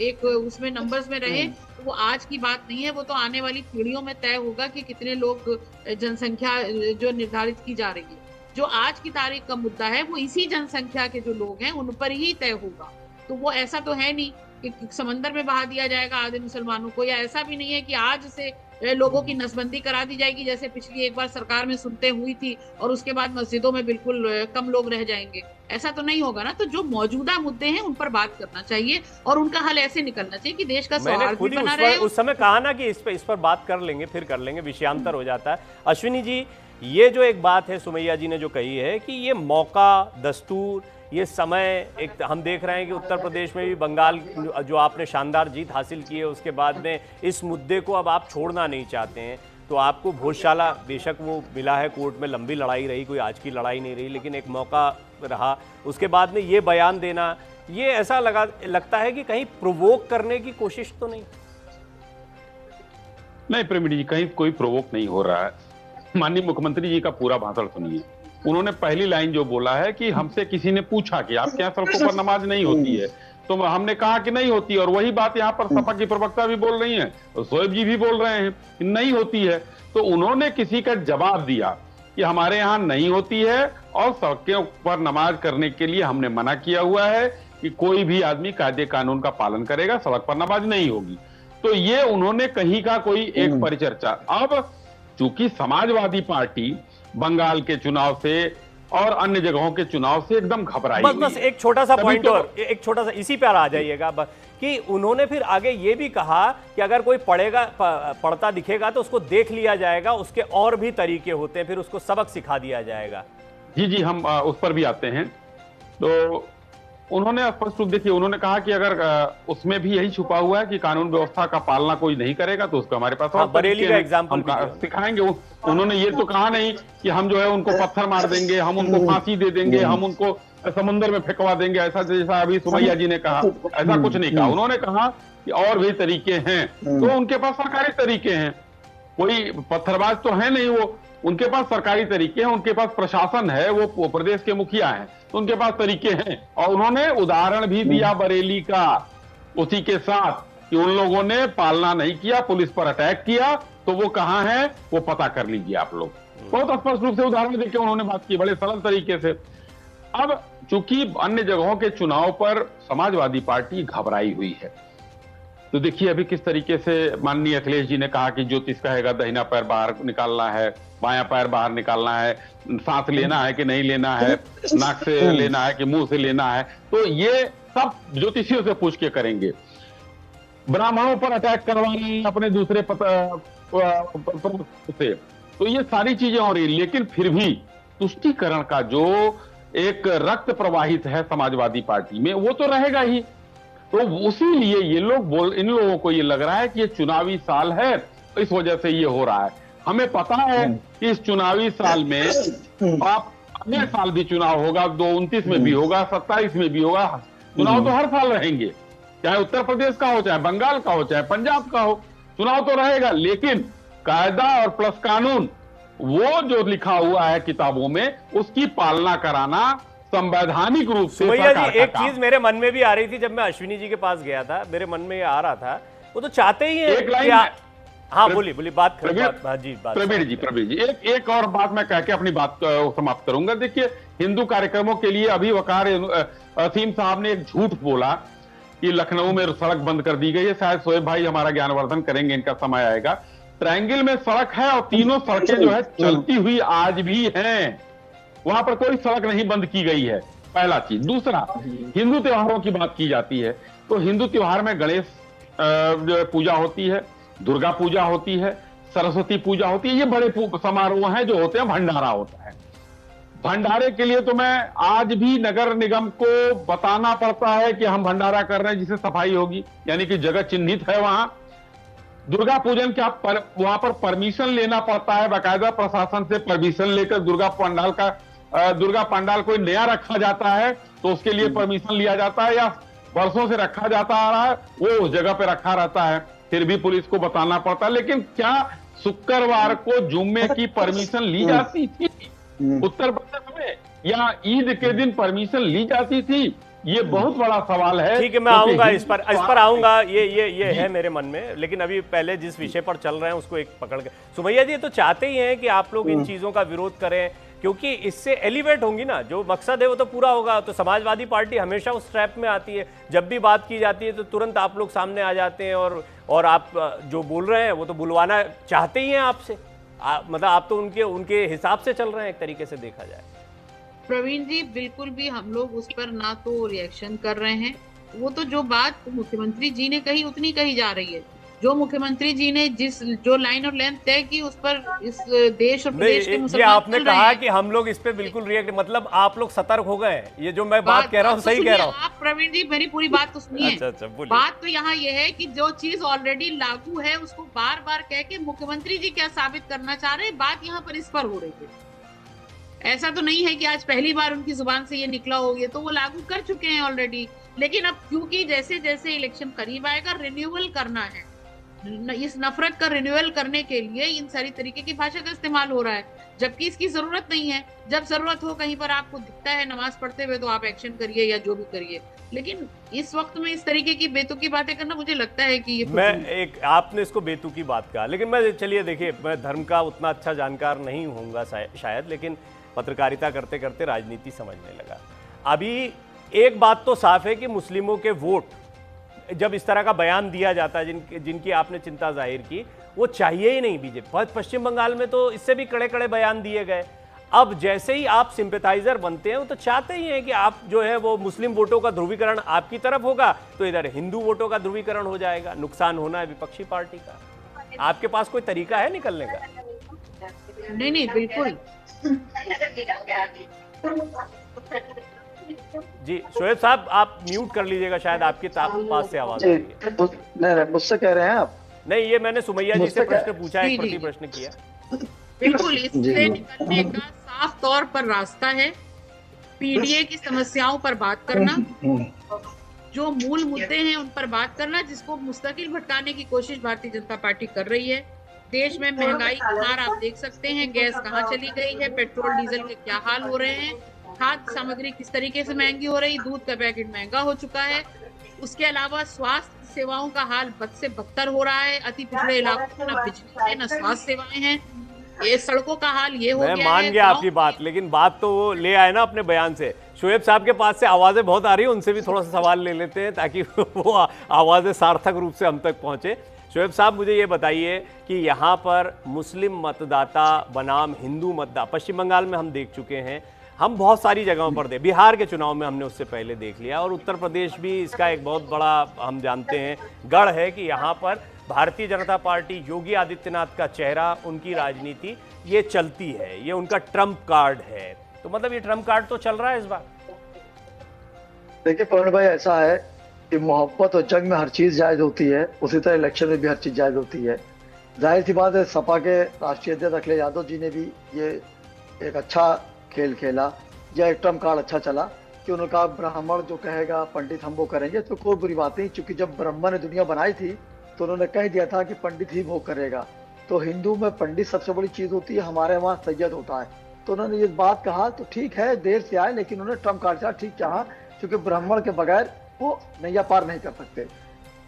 एक उसमें नंबर्स में रहें, तो वो आज की बात नहीं है। वो तो आने वाली पीढ़ियों में तय होगा कि कितने लोग जनसंख्या जो निर्धारित की जा रही है। जो आज की तारीख का मुद्दा है वो इसी जनसंख्या के जो लोग हैं उन पर ही तय होगा। तो वो ऐसा तो है नहीं कि समंदर में बहा दिया जाएगा आधे मुसलमानों को, या ऐसा भी नहीं है कि आज से लोगों की नसबंदी करा दी जाएगी जैसे पिछली एक बार सरकार में सुनते हुई थी, और उसके बाद मस्जिदों में बिल्कुल कम लोग रह जाएंगे। ऐसा तो नहीं होगा ना। तो जो मौजूदा मुद्दे हैं उन पर बात करना चाहिए और उनका हल ऐसे निकलना चाहिए कि देश का सौहार्द भी बना रहे। उस समय कहा ना कि इस पर बात कर लेंगे, फिर कर लेंगे, विषयांतर हो जाता है। अश्विनी जी, ये जो एक बात है सुमैया जी ने जो कही है कि ये मौका, दस्तूर, ये समय, एक हम देख रहे हैं कि उत्तर प्रदेश में भी बंगाल जो आपने शानदार जीत हासिल की है उसके बाद में इस मुद्दे को अब आप छोड़ना नहीं चाहते हैं। तो आपको भोजशाला बेशक वो मिला है, कोर्ट में लंबी लड़ाई रही, कोई आज की लड़ाई नहीं रही, लेकिन एक मौका रहा। उसके बाद में ये बयान देना, ये ऐसा लगता है कि कहीं प्रोवोक करने की कोशिश तो नहीं? नहीं प्रवीण जी, कहीं कोई प्रोवोक नहीं हो रहा है। माननीय मुख्यमंत्री जी का पूरा भाषण सुनिए। उन्होंने पहली लाइन जो बोला है कि हमसे किसी ने पूछा कि आपके यहाँ सड़कों पर नमाज नहीं होती है, तो हमने कहा कि नहीं होती, और वही बात यहाँ पर सपा की प्रवक्ता भी बोल रही हैं और शोएब जी भी बोल रहे हैं कि नहीं होती है। तो उन्होंने किसी का जवाब दिया कि हमारे यहाँ नहीं होती है और सड़कों पर नमाज करने के लिए हमने मना किया हुआ है कि कोई भी आदमी कायदे कानून का पालन करेगा, सड़क पर नमाज नहीं होगी। तो ये उन्होंने कहीं का कोई एक परिचर्चा। अब चूंकि समाजवादी पार्टी बंगाल के चुनाव से और अन्य जगहों के चुनाव से एकदम घबराई हुई है। बस एक छोटा सा पॉइंट और एक छोटा सा इसी पे आ जाइएगा कि उन्होंने फिर आगे ये भी कहा कि अगर कोई पढ़ता दिखेगा तो उसको देख लिया जाएगा, उसके और भी तरीके होते हैं, फिर उसको सबक सिखा दिया जाएगा। जी, हम उस पर भी आते हैं। तो उन्होंने स्पष्ट रूप देखिए, उन्होंने कहा कि अगर उसमें भी यही छुपा हुआ है कि कानून व्यवस्था का पालना कोई नहीं करेगा तो उसको हमारे पास बरेली का एग्जाम्पल सिखाएंगे। उन्होंने ये तो कहा नहीं कि हम जो है उनको पत्थर मार देंगे, हम उनको फांसी दे देंगे, हम उनको समुद्र में फेंकवा देंगे, ऐसा जैसा अभी सुमैया जी ने कहा, ऐसा कुछ नहीं कहा। उन्होंने कहा कि और भी तरीके हैं, तो उनके पास सरकारी तरीके हैं, कोई पत्थरबाज तो है नहीं वो, उनके पास सरकारी तरीके हैं, उनके पास प्रशासन है, वो प्रदेश के मुखिया हैं, तो उनके पास तरीके हैं। और उन्होंने उदाहरण भी दिया बरेली का उसी के साथ कि उन लोगों ने पालना नहीं किया, पुलिस पर अटैक किया, तो वो कहां है वो पता कर लीजिए आप लोग। बहुत स्पष्ट रूप से उदाहरण देके उन्होंने बात की, बड़े सरल तरीके से। अब चूंकि अन्य जगहों के चुनाव पर समाजवादी पार्टी घबराई हुई है, तो देखिए अभी किस तरीके से माननीय अखिलेश जी ने कहा कि ज्योतिष कहेगा दाहिना पैर बाहर निकालना है, बायां पैर बाहर निकालना है, सांस लेना है कि नहीं लेना है, नाक से लेना है कि मुंह से लेना है, तो ये सब ज्योतिषियों से पूछ के करेंगे। ब्राह्मणों पर अटैक करवाना अपने दूसरे से, तो ये सारी चीजें हो रही, लेकिन फिर भी तुष्टीकरण का जो एक रक्त प्रवाहित है समाजवादी पार्टी में वो तो रहेगा ही। तो उसी लिए ये लोग इन लोगों को ये लग रहा है कि ये चुनावी साल है, इस वजह से ये हो रहा है। हमें पता है कि इस चुनावी साल में आप अगले साल भी चुनाव होगा, 2029 में भी होगा, 27 में भी होगा, चुनाव तो हर साल रहेंगे, चाहे उत्तर प्रदेश का हो, चाहे बंगाल का हो, चाहे पंजाब का हो, चुनाव तो रहेगा। लेकिन कायदा और प्लस कानून, वो जो लिखा हुआ है किताबों में, उसकी पालना कराना संवैधानिक रूप से। भैया जी, एक चीज मेरे मन में भी आ रही थी जब मैं अश्विनी जी के पास गया था, मेरे मन में ये आ रहा था, वो तो चाहते ही है। एक लाइन हाँ बोलिए बात प्रवीण जी एक और बात मैं कह के अपनी बात समाप्त करूंगा। देखिए, हिंदू कार्यक्रमों के लिए अभी वकार असीम साहब ने एक झूठ बोला कि लखनऊ में सड़क बंद कर दी गई है। शायद शोएब भाई हमारा ज्ञानवर्धन करेंगे, इनका समय आएगा। ट्रायंगल में सड़क है और तीनों सड़कें जो है चलती हुई आज भी हैं, वहां पर कोई सड़क नहीं बंद की गई है, पहला चीज। दूसरा, हिंदू त्योहारों की बात की जाती है, तो हिंदू त्योहार में गणेश पूजा होती है, दुर्गा पूजा होती है, सरस्वती पूजा होती है, ये बड़े समारोह हैं जो होते हैं, भंडारा होता है। भंडारे के लिए तो मैं आज भी नगर निगम को बताना पड़ता है कि हम भंडारा कर रहे हैं, जिससे सफाई होगी, यानी कि जगह चिन्हित है वहां। दुर्गा पूजन क्या वहां पर परमिशन लेना पड़ता है, बाकायदा प्रशासन से परमिशन लेकर दुर्गा पंडाल कोई नया रखा जाता है तो उसके लिए परमिशन लिया जाता है, या वर्षों से रखा जाता आ रहा है वो उस जगह पे रखा रहता है, फिर भी पुलिस को बताना पड़ता है। लेकिन क्या शुक्रवार को जुम्मे की परमिशन ली जाती थी उत्तर प्रदेश में, या ईद के दिन परमिशन ली जाती थी? ये बहुत बड़ा सवाल है। ठीक है, मैं आऊंगा इस पर आऊंगा, ये है मेरे मन में। लेकिन अभी पहले जिस विषय पर चल रहे हैं उसको एक पकड़ के, सुमैया जी तो चाहते ही हैं कि आप लोग इन चीजों का विरोध करें, क्योंकि इससे एलिवेट होंगी ना, जो मकसद है वो तो पूरा होगा। तो समाजवादी पार्टी हमेशा उस ट्रैप में आती है, जब भी बात की जाती है तो तुरंत आप लोग सामने आ जाते हैं और आप जो बोल रहे हैं वो तो बुलवाना चाहते ही हैं आपसे, मतलब आप तो उनके हिसाब से चल रहे हैं एक तरीके से देखा जाए। प्रवीण जी, बिल्कुल भी हम लोग उस पर ना तो रिएक्शन कर रहे हैं, वो तो जो बात मुख्यमंत्री जी ने कही उतनी कही जा रही है। जो मुख्यमंत्री जी ने जो लाइन और लेंथ तय की उस पर इस देश और प्रदेश के मुसलमान, ये आपने कहा कि हम लोग इस पे बिल्कुल रिएक्ट, मतलब आप लोग सतर्क हो गए। ये जो मैं बात कह रहा हूँ सही कह रहा हूँ? आप प्रवीण जी मेरी पूरी बात तो सुनिए। अच्छा, बात तो यहाँ ये है कि जो चीज ऑलरेडी लागू है उसको बार बार कह के मुख्यमंत्री जी क्या साबित करना चाह रहे हैं, बात यहाँ पर इस पर हो रही है। ऐसा तो नहीं है कि आज पहली बार उनकी जुबान से ये निकला हो, ये तो वो लागू कर चुके हैं ऑलरेडी। लेकिन अब क्योंकि जैसे जैसे इलेक्शन करीब आएगा, रिन्यूअल करना है, इस नफरत का रिन्यूअल करने के लिए इन सारी तरीके की भाषा का इस्तेमाल हो रहा है, जबकि इसकी जरूरत नहीं है। जब जरूरत हो, कहीं पर आपको दिखता है नमाज पढ़ते हुए, तो आप एक्शन करिए या जो भी करिए। लेकिन इस वक्त में इस तरीके की बेतुकी बातें करना, मुझे लगता है कि ये आपने इसको बेतुकी बात कहा, लेकिन मैं चलिए देखिए, मैं धर्म का उतना अच्छा जानकार नहीं होऊंगा शायद, लेकिन पत्रकारिता करते करते राजनीति समझने लगा। अभी एक बात तो साफ है कि मुस्लिमों के वोट, जब इस तरह का बयान दिया जाता है जिनकी आपने चिंता जाहिर की, वो चाहिए ही नहीं बीजेपी। पश्चिम बंगाल में तो इससे भी कड़े कड़े बयान दिए गए। अब जैसे ही आप सिंपैथाइजर बनते हैं, वो तो चाहते ही हैं कि आप जो है वो मुस्लिम वोटों का ध्रुवीकरण आपकी तरफ होगा, तो इधर हिंदू वोटों का ध्रुवीकरण हो जाएगा, नुकसान होना है विपक्षी पार्टी का। आपके पास कोई तरीका है निकलने का? नहीं, बिल्कुल। जी शोएब साहब, आप म्यूट कर लीजिएगा, शायद आपके पास से आवाज आ रही है। नहीं, मुझसे कह रहे हैं आप? नहीं, ये मैंने सुमैया जी से प्रश्न पूछा, एक प्रति प्रश्न किया। बिल्कुल, इससे निकलने का साफ तौर पर रास्ता है पीडीए की समस्याओं पर बात करना, जो मूल मुद्दे हैं उन पर बात करना, जिसको मुस्तकिल भटकाने की कोशिश भारतीय जनता पार्टी कर रही है। देश में महंगाई की मार आप देख सकते हैं, गैस कहाँ चली गई है, पेट्रोल डीजल के क्या हाल हो रहे हैं, खाद्य सामग्री किस तरीके से महंगी हो रही, दूध का पैकेट महंगा हो चुका है। उसके अलावा स्वास्थ्य सेवाओं का हाल बद से बदतर हो रहा है। अति पिछड़े इलाकों में न बिजली है न स्वास्थ्य सेवाएं हैं, ये सड़कों का हाल ये हो गया है। मैं मान गया आपकी बात, लेकिन बात तो वो ले आए ना अपने बयान से। शोएब साहब के पास से आवाजें बहुत आ रही है, उनसे भी थोड़ा सा सवाल ले लेते हैं ताकि वो आवाजें सार्थक रूप से हम तक पहुंचे। शोएब साहब, मुझे ये बताइए कि यहाँ पर मुस्लिम मतदाता बनाम हिंदू मतदाता, पश्चिम बंगाल में हम देख चुके हैं, हम बहुत सारी जगहों पर बिहार के चुनाव में हमने उससे पहले देख लिया, और उत्तर प्रदेश भी इसका एक बहुत बड़ा हम जानते हैं गढ़ है कि यहाँ पर भारतीय जनता पार्टी, योगी आदित्यनाथ का चेहरा, उनकी राजनीति ये चलती है, ये उनका ट्रम्प कार्ड है। तो मतलब ये ट्रम्प कार्ड तो चल रहा है इस बार। देखिए पवन भाई, ऐसा है कि मोहब्बत और जंग में हर चीज जायज होती है, उसी तरह इलेक्शन में भी हर चीज जायज होती है। जाहिर सी बात है, सपा के राष्ट्रीय अध्यक्ष अखिलेश यादव जी ने भी ये एक अच्छा खेल खेला, या एक ट्रम्प कार्ड अच्छा चला कि उन्होंने कहा ब्राह्मण जो कहेगा पंडित हम वो करेंगे, तो कोई बुरी बात नहीं, क्योंकि जब ब्रह्मा ने दुनिया बनाई थी तो उन्होंने कह दिया था कि पंडित ही वो करेगा। तो हिंदू में पंडित सबसे बड़ी चीज होती है, हमारे वहाँ सैयद होता है। तो उन्होंने ये बात कहा, तो ठीक है, देर से आए, लेकिन उन्होंने ट्रम्प कार्ड चाहा, ठीक चाहा, क्योंकि ब्राह्मण के बगैर वो नैया पार नहीं कर सकते।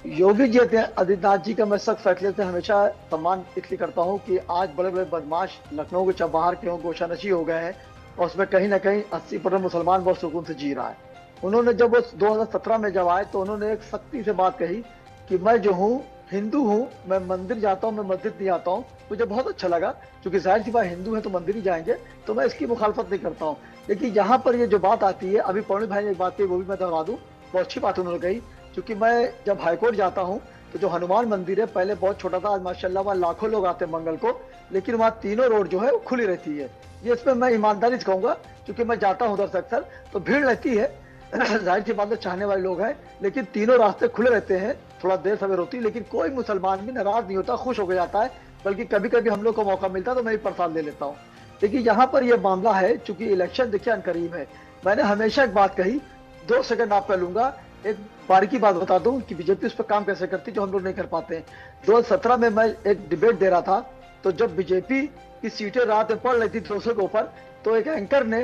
योगी जी आदित्यनाथ जी का मैं सख्त फैसले से हमेशा सम्मान इसलिए करता हूँ कि आज बड़े बड़े बदमाश लखनऊ के चबहार के गोशानशी हो गए हैं, और उसमें कहीं ना कहीं 80% मुसलमान बहुत सुकून से जी रहा है। उन्होंने जब वो 2017 में जब आए तो उन्होंने एक सख्ती से बात कही कि मैं जो हूँ हिंदू हूँ, मैं मंदिर जाता हूँ, मैं मस्जिद नहीं आता हूँ। मुझे बहुत अच्छा लगा, क्योंकि जाहिर सी बात हिंदू है तो मंदिर ही जाएंगे, तो मैं इसकी मुखालफत नहीं करता हूँ। लेकिन यहाँ पर ये जो बात आती है, अभी पौनी भाई ने एक बात कही, वो भी मैं दोहरा दूँ, बहुत अच्छी बात उन्होंने कही, क्योंकि मैं जब हाईकोर्ट जाता हूँ तो जो हनुमान मंदिर है, पहले बहुत छोटा था, आज माशाल्लाह वहाँ लाखों लोग आते हैं मंगल को, लेकिन वहाँ तीनों रोड जो है वो खुली रहती है। ये इसमें मैं ईमानदारी से कहूँगा, क्योंकि मैं जाता हूँ उधर से अक्सर, तो भीड़ रहती है, जाहिर सी बात है चाहने वाले लोग हैं, लेकिन तीनों रास्ते खुले रहते हैं, थोड़ा देर सवेर होती है, लेकिन कोई मुसलमान भी नाराज नहीं होता, खुश होकर जाता है, बल्कि कभी कभी हम लोग को मौका मिलता है तो मैं भी प्रसाद ले लेता हूँ। देखिए यहाँ पर यह मामला है, चूंकि इलेक्शन देखिए अनकरीब है, मैंने हमेशा एक बात कही, 2 सेकंड आप कर लूंगा, एक बारीकी बात बता दूं कि बीजेपी उस पर काम कैसे करती जो हम लोग नहीं कर पाते हैं। 2017 में मैं एक डिबेट दे रहा था, तो जब बीजेपी की सीटें रात में पड़ रही थी 200 के ऊपर, तो एक एंकर ने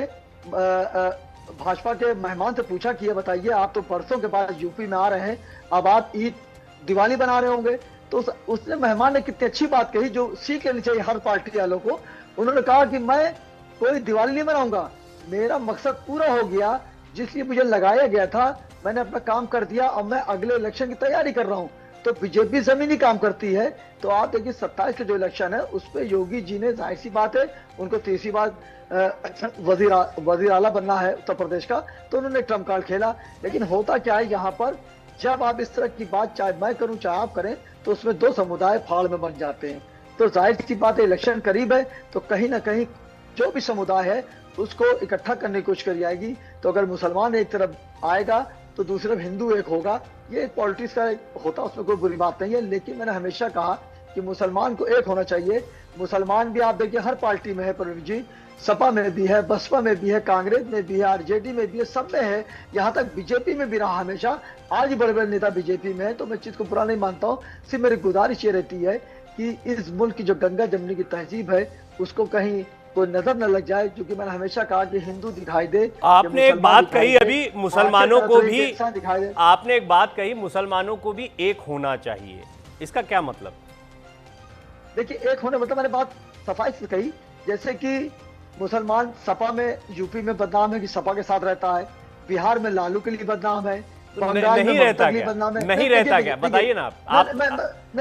भाजपा के मेहमान से पूछा कि ये बताइए, आप तो परसों के बाद यूपी में आ रहे हैं, अब आप ईद दिवाली बना रहे होंगे। तो उसने मेहमान ने कितनी अच्छी बात कही जो सीख लेनी चाहिए हर पार्टी वालों को। उन्होंने कहा कि मैं कोई दिवाली नहीं मनाऊंगा। मेरा मकसद पूरा हो गया, जिसलिए मुझे लगाया गया था, मैंने अपना काम कर दिया। अब मैं अगले इलेक्शन की तैयारी कर रहा हूँ। तो बीजेपी जमीनी काम करती है। तो आप देखिए 27 का जो इलेक्शन है उस पर योगी जी ने, जाहिर सी बात है, उनको तीसरी बार वजीर आला बनना है उत्तर प्रदेश का, तो उन्होंने ट्रम्प कार्ड खेला। लेकिन होता क्या है यहाँ पर, जब आप इस तरह की बात चाहे मैं करूं चाहे आप करें, तो उसमें दो समुदाय फाड़ में बन जाते हैं। तो जाहिर सी बात है, इलेक्शन करीब है, तो कहीं ना कहीं जो भी समुदाय है उसको इकट्ठा करने की कोशिश करी जाएगी। तो अगर मुसलमान एक तरफ आएगा तो दूसरे हिंदू एक होगा। ये पॉलिटिक्स का होता, उसमें कोई बुरी बात नहीं है। लेकिन मैंने हमेशा कहा कि मुसलमान को एक होना चाहिए। मुसलमान भी आप देखिए हर पार्टी में है प्रवीण जी, सपा में भी है, बसपा में भी है, कांग्रेस में भी है, आरजेडी में भी है, सब में है। यहाँ तक बीजेपी में भी रहा हमेशा। आज बड़े बड़े नेता बीजेपी में है। तो मैं चीज को बुरा नहीं मानता हूँ। सिर्फ मेरी गुजारिश ये रहती है कि इस मुल्क की जो गंगा जमनी की तहजीब है उसको कहीं कोई नजर न लग जाए। क्योंकि मैंने हमेशा कहा कि हिंदू दिखाई दे। आपने एक बात कही अभी, मुसलमानों को भी, दिखाई दे। आपने एक बात कही, मुसलमानों को भी एक होना चाहिए। इसका क्या मतलब? देखिए एक होने मतलब मैंने बात सफाई से कही। जैसे कि मुसलमान सपा में, यूपी में बदनाम है कि सपा के साथ रहता है, बिहार में लालू के लिए बदनाम है, नहीं रहता क्या? नहीं रहता क्या? बताइए ना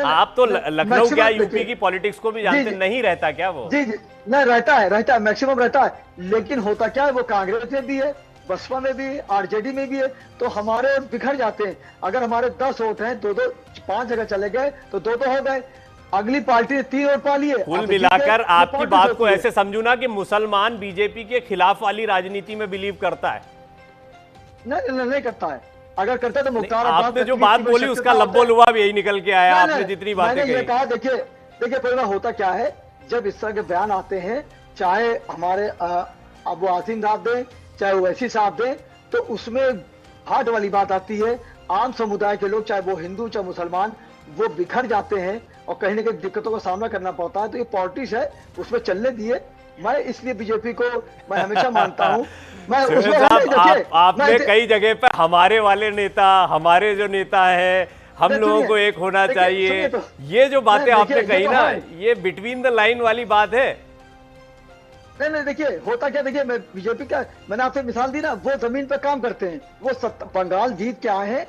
आप तो लखनऊ क्या यूपी की पॉलिटिक्स को भी जानते, नहीं रहता क्या वो? जी नहीं रहता है, मैक्सिमम रहता है। लेकिन होता क्या है, वो कांग्रेस में भी है, बसपा में भी, आरजेडी में भी है। तो हमारे बिखर जाते हैं। अगर हमारे 10 वोट हैं, 5 जगह चले गए तो 2 हो गए। अगली पार्टी ने 3 वोट पा लिए। कुल मिलाकर आपकी बात को ऐसे समझू ना कि मुसलमान बीजेपी के खिलाफ वाली राजनीति में बिलीव करता है? नहीं करता है। अगर करता तो मुख्तार आपने जो बात बोली उसका लब्बो लुआब यही निकल के आया। आपने जितनी बातें कही, कहा देखिए परिणाम होता क्या है, जब इस तरह के बयान आते हैं, चाहे हमारे अबू आसिम साहब दें, चाहे ओवैसी साहब दें, तो उसमें हार्ट वाली बात आती है। आम समुदाय के लोग, चाहे वो हिंदू चाहे मुसलमान, वो बिखर जाते हैं और कहीं ना कहीं दिक्कतों का सामना करना पड़ता है। तो ये पॉलिटिक्स है, उसमें चलने दिए। मैं इसलिए बीजेपी को मैं हमेशा मानता हूँ। मैं आपने कई जगह पर हमारे वाले नेता, हमारे जो नेता है, हम लोगों को एक होना चाहिए, ये जो बातें आपने कही ना, ये बिटवीन द लाइन वाली बात है। नहीं देखिए होता क्या, देखिए मैं बीजेपी का, मैंने आपसे मिसाल दी ना, वो जमीन पर काम करते हैं। वो बंगाल जीत के आए हैं,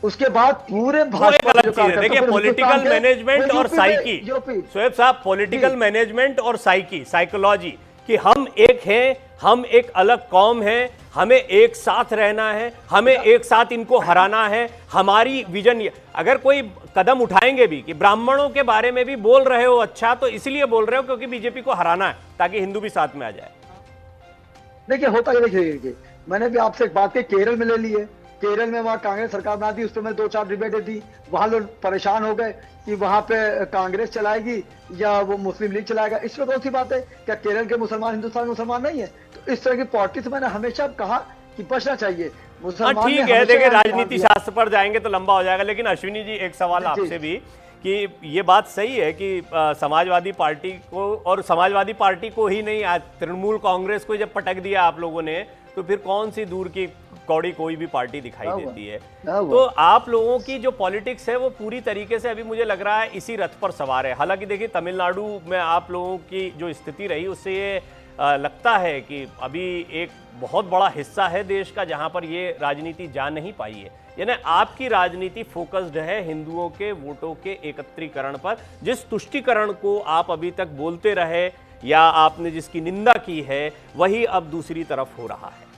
उसके बाद पूरे भाजपा देखिए पॉलिटिकल मैनेजमेंट और साइकी, शोएब साहब, पॉलिटिकल मैनेजमेंट और साइकी, साइकोलॉजी, कि हम एक हैं, हम एक अलग कौम है, हमें एक साथ रहना है, हमें एक साथ इनको हराना है, हमारी विजन। अगर कोई कदम उठाएंगे भी कि ब्राह्मणों के बारे में भी बोल रहे हो, अच्छा तो इसलिए बोल रहे हो क्योंकि बीजेपी को हराना है, ताकि हिंदू भी साथ में आ जाए। देखिए होता है, देखिए मैंने भी आपसे एक बात की, केरल में ले ली है। केरल में वहां कांग्रेस सरकार बना दी, उस पर मैं 2-4 डिबेटें दी। वहां लोग परेशान हो गए कि वहां पे कांग्रेस चलाएगी या वो मुस्लिम लीग चलाएगा। इसमें कौन सी बात है? क्या केरल के मुसलमान हिंदुस्तान में मुसलमान नहीं है? तो इस तरह की पॉलिटिक्स मैंने हमेशा कहा कि बचना चाहिए। मुसलमान ठीक है, देखिए राजनीति शास्त्र पर जाएंगे तो लंबा हो जाएगा। लेकिन अश्विनी जी, एक सवाल आपसे भी, कि ये बात सही है कि समाजवादी पार्टी को, और समाजवादी पार्टी को ही नहीं, आज तृणमूल कांग्रेस को जब पटक दिया आप लोगों ने, तो फिर कौन सी दूर की कौड़ी कोई भी पार्टी दिखाई देती है। तो आप लोगों की जो पॉलिटिक्स है वो पूरी तरीके से अभी मुझे लग रहा है इसी रथ पर सवार है। हालांकि देखिए तमिलनाडु में आप लोगों की जो स्थिति रही, उससे ये लगता है कि अभी एक बहुत बड़ा हिस्सा है देश का जहां पर ये राजनीति जा नहीं पाई है। यानी आपकी राजनीति फोकस्ड है हिंदुओं के वोटों के एकत्रीकरण पर। जिस तुष्टीकरण को आप अभी तक बोलते रहे या आपने जिसकी निंदा की है, वही अब दूसरी तरफ हो रहा है।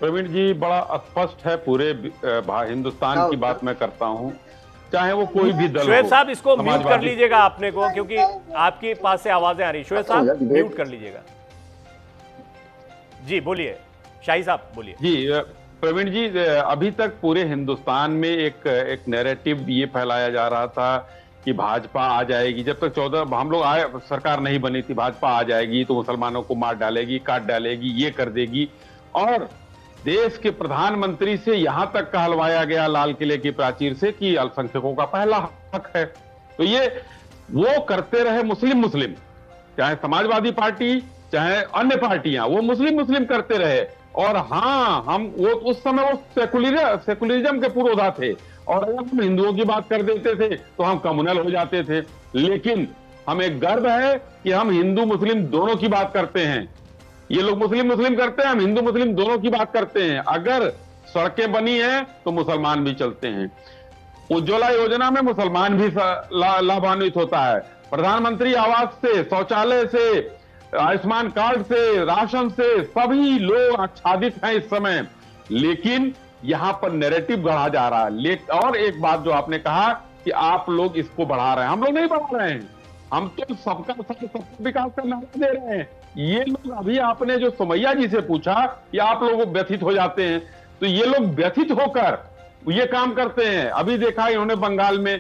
प्रवीण जी, बड़ा स्पष्ट है, पूरे हिंदुस्तान की बात मैं करता हूं, चाहे वो कोई भी दल हो। शोएब साहब, इसको म्यूट कर लीजिएगा आपने को, क्योंकि आपके पास से आवाजें आ रही। शोएब साहब म्यूट कर लीजिएगा। जी बोलिए, शाही साहब बोलिए। जी प्रवीण जी, अभी तक पूरे हिंदुस्तान में एक नैरेटिव ये फैलाया जा रहा था कि भाजपा आ जाएगी। जब तक 14 हम लोग आए, सरकार नहीं बनी थी, भाजपा आ जाएगी तो मुसलमानों को मार डालेगी, काट डालेगी, ये कर देगी। और देश के प्रधानमंत्री से यहां तक कहलवाया गया लाल किले की प्राचीर से कि अल्पसंख्यकों का पहला हक है। तो ये वो करते रहे मुस्लिम, चाहे समाजवादी पार्टी चाहे अन्य पार्टियां, वो मुस्लिम करते रहे। और हाँ, हम वो उस समय वो सेकुलरिज्म के पुरोधा थे, और अगर हम हिंदुओं की बात कर देते थे तो हम कम्युनल हो जाते थे। लेकिन हमें गर्व है कि हम हिंदू मुस्लिम दोनों की बात करते हैं। ये लोग मुस्लिम मुस्लिम करते हैं, हम हिंदू मुस्लिम दोनों की बात करते हैं। अगर सड़कें बनी हैं तो मुसलमान भी चलते हैं, उज्ज्वला योजना में मुसलमान भी लाभान्वित होता है, प्रधानमंत्री आवास से, शौचालय से, आयुष्मान कार्ड से, राशन से सभी लोग आच्छादित हैं इस समय। लेकिन यहां पर नैरेटिव गढ़ा जा रहा है। और एक बात जो आपने कहा कि आप लोग इसको बढ़ा रहे हैं, हम लोग नहीं बढ़ा रहे हैं, हम तो सबका साथ सबका विकास का नारा दे रहे हैं। ये लोग, अभी आपने जो सुमैया जी से पूछा कि आप लोग व्यथित हो जाते हैं, तो ये लोग व्यथित होकर ये काम करते हैं। अभी देखा इन्होंने बंगाल में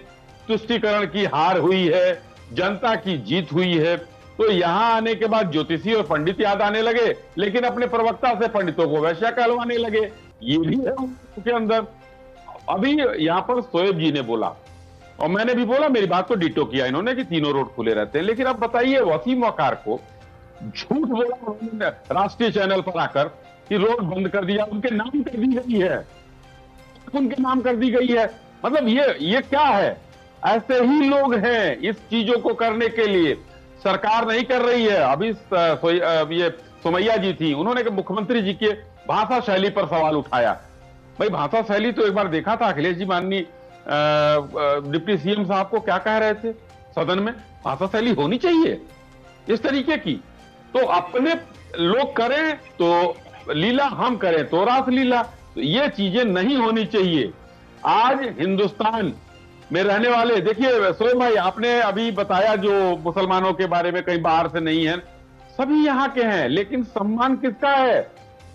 तुष्टीकरण की हार हुई है, जनता की जीत हुई है, तो यहां आने के बाद ज्योतिषी और पंडित याद आने लगे, लेकिन अपने प्रवक्ता से पंडितों को वैश्या कहलवाने लगे। ये भी है उनके अंदर। अभी यहां पर शोएब जी ने बोला और मैंने भी बोला, मेरी बात को डिटो किया इन्होंने कि तीनों रोड खुले रहते हैं। लेकिन अब बताइए, वसीम वकार को झूठ बोला उन्होंने राष्ट्रीय चैनल पर आकर कि रोड बंद कर दिया, उनके नाम कर दी गई है, उनके नाम कर दी गई है। मतलब ये क्या है? ऐसे ही लोग हैं इस चीजों को करने के लिए। सरकार नहीं कर रही है। अभी ये सुमैया जी थी, उन्होंने मुख्यमंत्री जी के भाषा शैली पर सवाल उठाया। भाई भाषा शैली तो एक बार देखा था अखिलेश जी माननीय डिप्टी सीएम साहब को क्या कह रहे थे सदन में, भाषा शैली होनी चाहिए इस तरीके की। तो अपने लोग करें तो लीला, हम करें तो रासलीला, तो ये चीजें नहीं होनी चाहिए। आज हिंदुस्तान में रहने वाले, देखिए सोहेब भाई आपने अभी बताया जो मुसलमानों के बारे में, कहीं बाहर से नहीं है, सभी यहाँ के हैं, लेकिन सम्मान किसका है?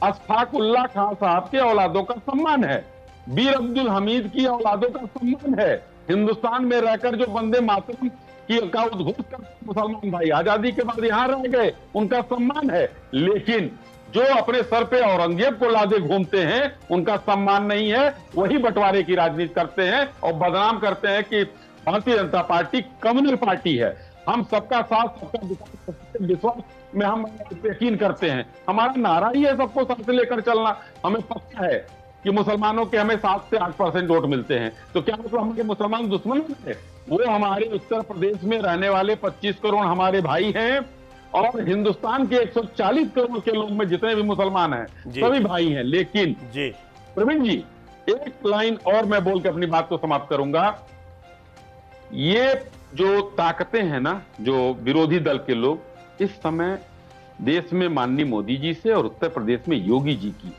अशफाक उल्लाह खान साहब के औलादों का सम्मान है, बीर अब्दुल हमीद की औलादों का सम्मान है। हिंदुस्तान में रहकर जो बंदे मातरम का उद्घोष कर मुसलमान भाई आजादी के बाद यहां रह गए, उनका सम्मान है। लेकिन जो अपने सर पे औरंगजेब को लादे घूमते हैं, उनका सम्मान नहीं है। वही बंटवारे की राजनीति करते हैं और बदनाम करते हैं कि Bharatiya Janata party communal party है, हम सबका साथ सबका विश्वास में हम यकीन करते हैं। हमारा नारा ही है सबको साथ लेकर चलना। हमें पता है कि मुसलमानों के हमें 7 से 8% वोट मिलते हैं, तो क्या मतलब हमारे मुसलमान दुश्मन है? वो हमारे उत्तर प्रदेश में रहने वाले 25 करोड़ हमारे भाई हैं और हिंदुस्तान के 140 करोड़ के लोग में जितने भी मुसलमान हैं सभी भाई हैं। लेकिन जी प्रवीण जी, एक लाइन और मैं बोल के अपनी बात को समाप्त करूंगा। ये जो ताकतें हैं ना, जो विरोधी दल के लोग, इस समय देश में माननीय मोदी जी से और उत्तर प्रदेश में योगी जी की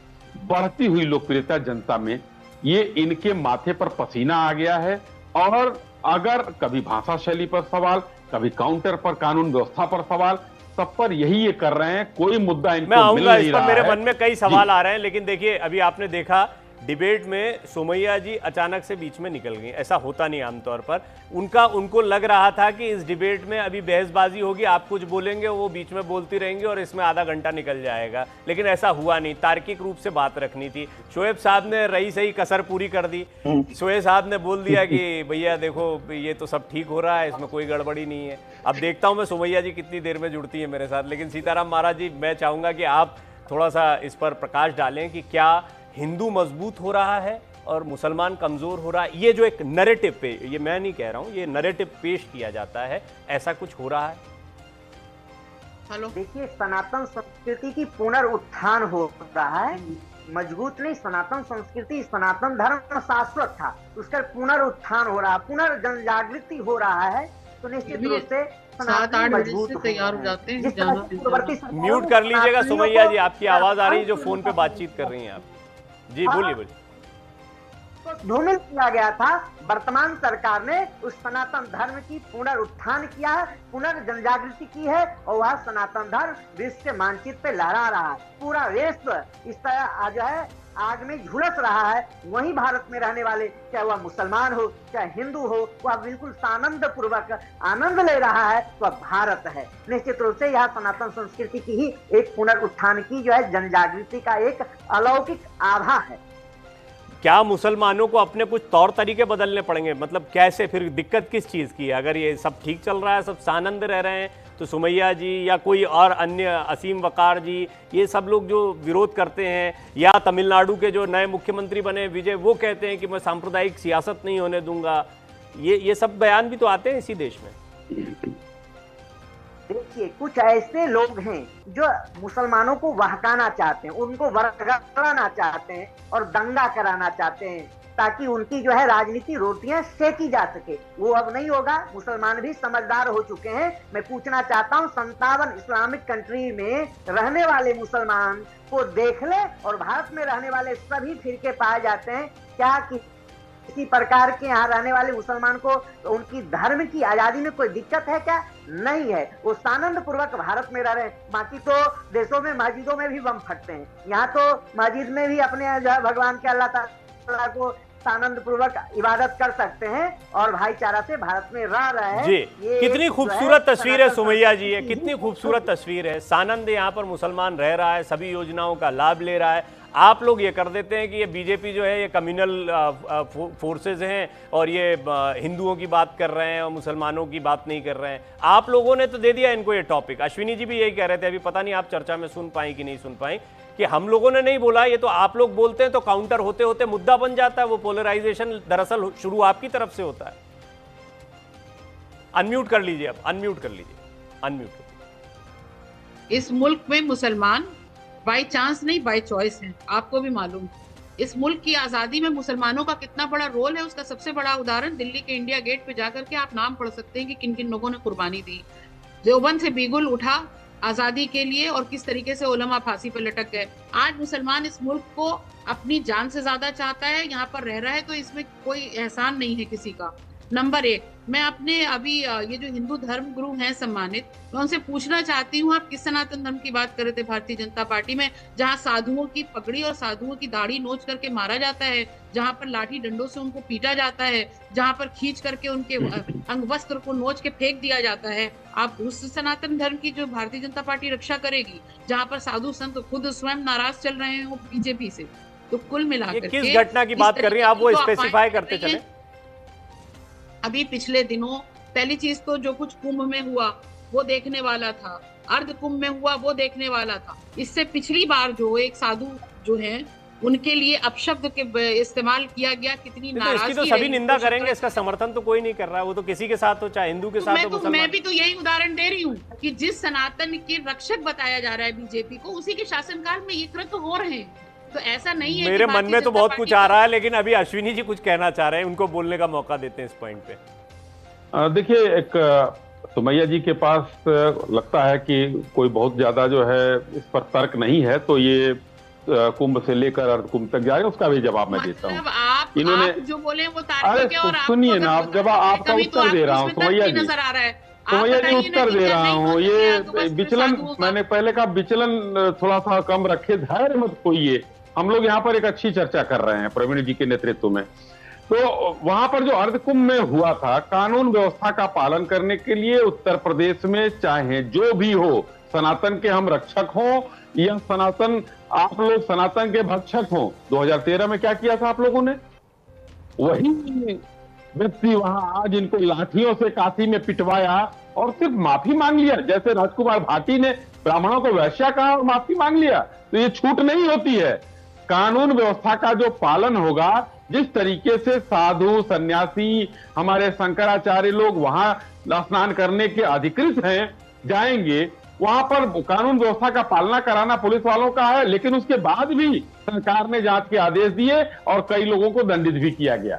बढ़ती हुई लोकप्रियता जनता में, ये इनके माथे पर पसीना आ गया है। और अगर कभी भाषा शैली पर सवाल, कभी काउंटर पर, कानून व्यवस्था पर सवाल, सब पर यही ये कर रहे हैं। कोई मुद्दा इनको मैं आऊंगा इस पर, मेरे है। मन में कई सवाल आ रहे हैं। लेकिन देखिए, अभी आपने देखा डिबेट में सुमैया जी अचानक से बीच में निकल गई। ऐसा होता नहीं आमतौर पर। उनको लग रहा था कि इस डिबेट में अभी बहसबाजी होगी, आप कुछ बोलेंगे, वो बीच में बोलती रहेंगी और इसमें आधा घंटा निकल जाएगा। लेकिन ऐसा हुआ नहीं, तार्किक रूप से बात रखनी थी। शोएब साहब ने रही सही कसर पूरी कर दी। शोएब साहब ने बोल दिया कि भैया देखो ये तो सब ठीक हो रहा है, इसमें कोई गड़बड़ी नहीं है। अब देखता हूँ मैं सुमैया जी कितनी देर में जुड़ती है मेरे साथ। लेकिन सीताराम महाराज जी, मैं चाहूँगा कि आप थोड़ा सा इस पर प्रकाश डालें कि क्या हिंदू मजबूत हो रहा है और मुसलमान कमजोर हो रहा है? ये जो एक नैरेटिव पे, ये मैं नहीं कह रहा हूं, ये नैरेटिव पेश किया जाता है, ऐसा कुछ हो रहा है? हेलो, देखिए, सनातन संस्कृति की पुनरुत्थान हो रहा है। मजबूत नहीं, सनातन संस्कृति, सनातन धर्म शाश्वत था, उसका पुनरुत्थान हो रहा है, पुनर्जन जागृति हो रहा है। तो निश्चित रूप से 7-8 बजे से तैयार हो जाते हैं। म्यूट कर लीजिएगा सुमैया जी, आपकी आवाज आ रही है जो फोन पे बातचीत कर रही हैं आप। जी बोलिए बोलिए। तो धूमिल किया गया था। वर्तमान सरकार ने उस सनातन धर्म की पुनरुत्थान किया है, पुनर्जन जागृति की है और वह सनातन धर्म विश्व के मानचित्र पे लहरा रहा है। पूरा विश्व इस तरह जो है आग में झुलस रहा है। वहीं भारत में रहने वाले, चाहे वह मुसलमान हो चाहे हिंदू हो, वह बिल्कुल आनंद पूर्वक आनंद ले रहा है। वह भारत है। निश्चित रूप से यह सनातन संस्कृति की ही एक पुनरुत्थान की जो है जन जागृति का एक अलौकिक आभा है। क्या मुसलमानों को अपने कुछ तौर तरीके बदलने पड़ेंगे? मतलब कैसे? फिर दिक्कत किस चीज़ की है? अगर ये सब ठीक चल रहा है, सब सानंद रह रहे हैं, तो सुमैया जी या कोई और अन्य, असीम वकार जी, ये सब लोग जो विरोध करते हैं, या तमिलनाडु के जो नए मुख्यमंत्री बने विजय, वो कहते हैं कि मैं सांप्रदायिक सियासत नहीं होने दूंगा, ये सब बयान भी तो आते हैं इसी देश में। देखिए, कुछ ऐसे लोग हैं जो मुसलमानों को बहकाना चाहते हैं, उनको भड़काना चाहते हैं और दंगा कराना चाहते हैं ताकि उनकी जो है राजनीति रोटियां सेकी जा सके। वो अब नहीं होगा, मुसलमान भी समझदार हो चुके हैं। मैं पूछना चाहता हूं 57 इस्लामिक कंट्री में रहने वाले मुसलमान को देख ले और भारत में रहने वाले सभी फिरके पाए जाते हैं। क्या किसी प्रकार के यहाँ रहने वाले मुसलमान को उनकी धर्म की आजादी में कोई दिक्कत है क्या? नहीं है, वो आनंद पूर्वक भारत में रह रहे हैं। बाकी तो देशों में मस्जिदों में भी बम फटते हैं, यहाँ तो मस्जिद में भी अपने भगवान के अल्लाह ताला को आनंद पूर्वक इबादत कर सकते हैं और भाईचारा से भारत में रह रहे हैं। जी, कितनी खूबसूरत तस्वीर है सुमैया जी, ये कितनी खूबसूरत तस्वीर है। सानंद यहाँ पर मुसलमान रह रहा है, सभी योजनाओं का लाभ ले रहा है। आप लोग ये कर देते हैं कि ये बीजेपी जो है ये कम्युनल फोर्सेज हैं और ये हिंदुओं की बात कर रहे हैं और मुसलमानों की बात नहीं कर रहे हैं। आप लोगों ने तो दे दिया इनको ये टॉपिक। अश्विनी जी भी यही कह रहे थे, अभी पता नहीं आप चर्चा में सुन पाई कि नहीं सुन पाई, कि हम लोगों ने नहीं बोला, ये तो आप लोग बोलते हैं तो काउंटर होते होते मुद्दा बन जाता है। वो पोलराइजेशन दरअसल शुरू आपकी तरफ से होता है। अनम्यूट कर लीजिए, अब अनम्यूट कर लीजिए, अनम्यूट। इस मुल्क में मुसलमान बाय चांस नहीं, बाय चॉइस है। आपको भी मालूम, इस मुल्क की आजादी में मुसलमानों का कितना बड़ा रोल है, उसका सबसे बड़ा उदाहरण दिल्ली के इंडिया गेट पे जाकर के आप नाम पढ़ सकते हैं कि किन किन लोगों ने कुर्बानी दी। देवबंद से बिगुल उठा आजादी के लिए और किस तरीके से उलमा फांसी पर लटक गए। आज मुसलमान इस मुल्क को अपनी जान से ज्यादा चाहता है, यहाँ पर रह रहा है, तो इसमें कोई एहसान नहीं है किसी का। नंबर 1, मैं अपने अभी ये जो हिंदू धर्म गुरु हैं सम्मानित, मैं उनसे पूछना चाहती हूँ, आप किस सनातन धर्म की बात कर रहे थे भारतीय जनता पार्टी में, जहाँ साधुओं की पगड़ी और साधुओं की दाढ़ी नोच करके मारा जाता है, जहाँ पर लाठी डंडों से उनको पीटा जाता है, जहाँ पर खींच करके उनके अंग वस्त्र को नोच के फेंक दिया जाता है। आप उस सनातन धर्म की जो भारतीय जनता पार्टी रक्षा करेगी, जहाँ पर साधु संत खुद स्वयं नाराज चल रहे हैं बीजेपी से। तो कुल मिलाकर किस घटना की बात कर रही हैं आप, वो स्पेसिफाई करते चले। अभी पिछले दिनों पहली चीज तो जो कुछ कुंभ में हुआ वो देखने वाला था, अर्ध कुंभ में हुआ वो देखने वाला था। इससे पिछली बार जो एक साधु जो है उनके लिए अपशब्द के इस्तेमाल किया गया, कितनी नाराजगी। तो सभी निंदा करेंगे, इसका समर्थन तो कोई नहीं कर रहा है। वो तो किसी के साथ हो, चाहे हिंदू के साथ हो। मैं भी तो यही उदाहरण दे रही हूँ कि जिस सनातन के रक्षक बताया जा रहा है बीजेपी को, उसी के शासनकाल में ये कृत्य हो रहे हैं। तो ऐसा नहीं है। मेरे मन में तो बहुत कुछ आ रहा है, लेकिन अभी अश्विनी जी कुछ कहना चाह रहे हैं, उनको बोलने का मौका देते हैं इस पॉइंट पे। देखिए, एक सुमैया जी के पास लगता है कि कोई बहुत ज्यादा जो है इस पर तर्क नहीं है, तो ये कुंभ से लेकर अर्ध कुंभ तक जाएगा, उसका भी जवाब मैं देता हूँ। इन्होंने आप जो बोले वो तार्किक है और सुनिए ना, आप जब आपका उत्तर दे रहा हूँ सुमैया जी, सुमैया जी उत्तर दे रहा हूँ। ये विचलन, मैंने पहले कहा विचलन थोड़ा सा कम रखे, धैर्य मत खोइए। हम लोग यहाँ पर एक अच्छी चर्चा कर रहे हैं प्रवीण जी के नेतृत्व में। तो वहां पर जो अर्धकुंभ में हुआ था, कानून व्यवस्था का पालन करने के लिए उत्तर प्रदेश में चाहे जो भी हो, सनातन के हम रक्षक हों या सनातन, आप लोग सनातन के भक्षक हों। 2013 में क्या किया था आप लोगों ने? वही व्यक्ति वहां आज इनको लाठियों से काशी में पिटवाया और सिर्फ माफी मांग लिया। जैसे राजकुमार भाटी ने ब्राह्मणों को वैश्या कहा और माफी मांग लिया, तो ये छूट नहीं होती है। कानून व्यवस्था का जो पालन होगा, जिस तरीके से साधु सन्यासी हमारे शंकराचार्य लोग वहां स्नान करने के अधिकृत हैं, जाएंगे वहां पर कानून व्यवस्था का पालना कराना पुलिस वालों का है। लेकिन उसके बाद भी सरकार ने जांच के आदेश दिए और कई लोगों को दंडित भी किया गया।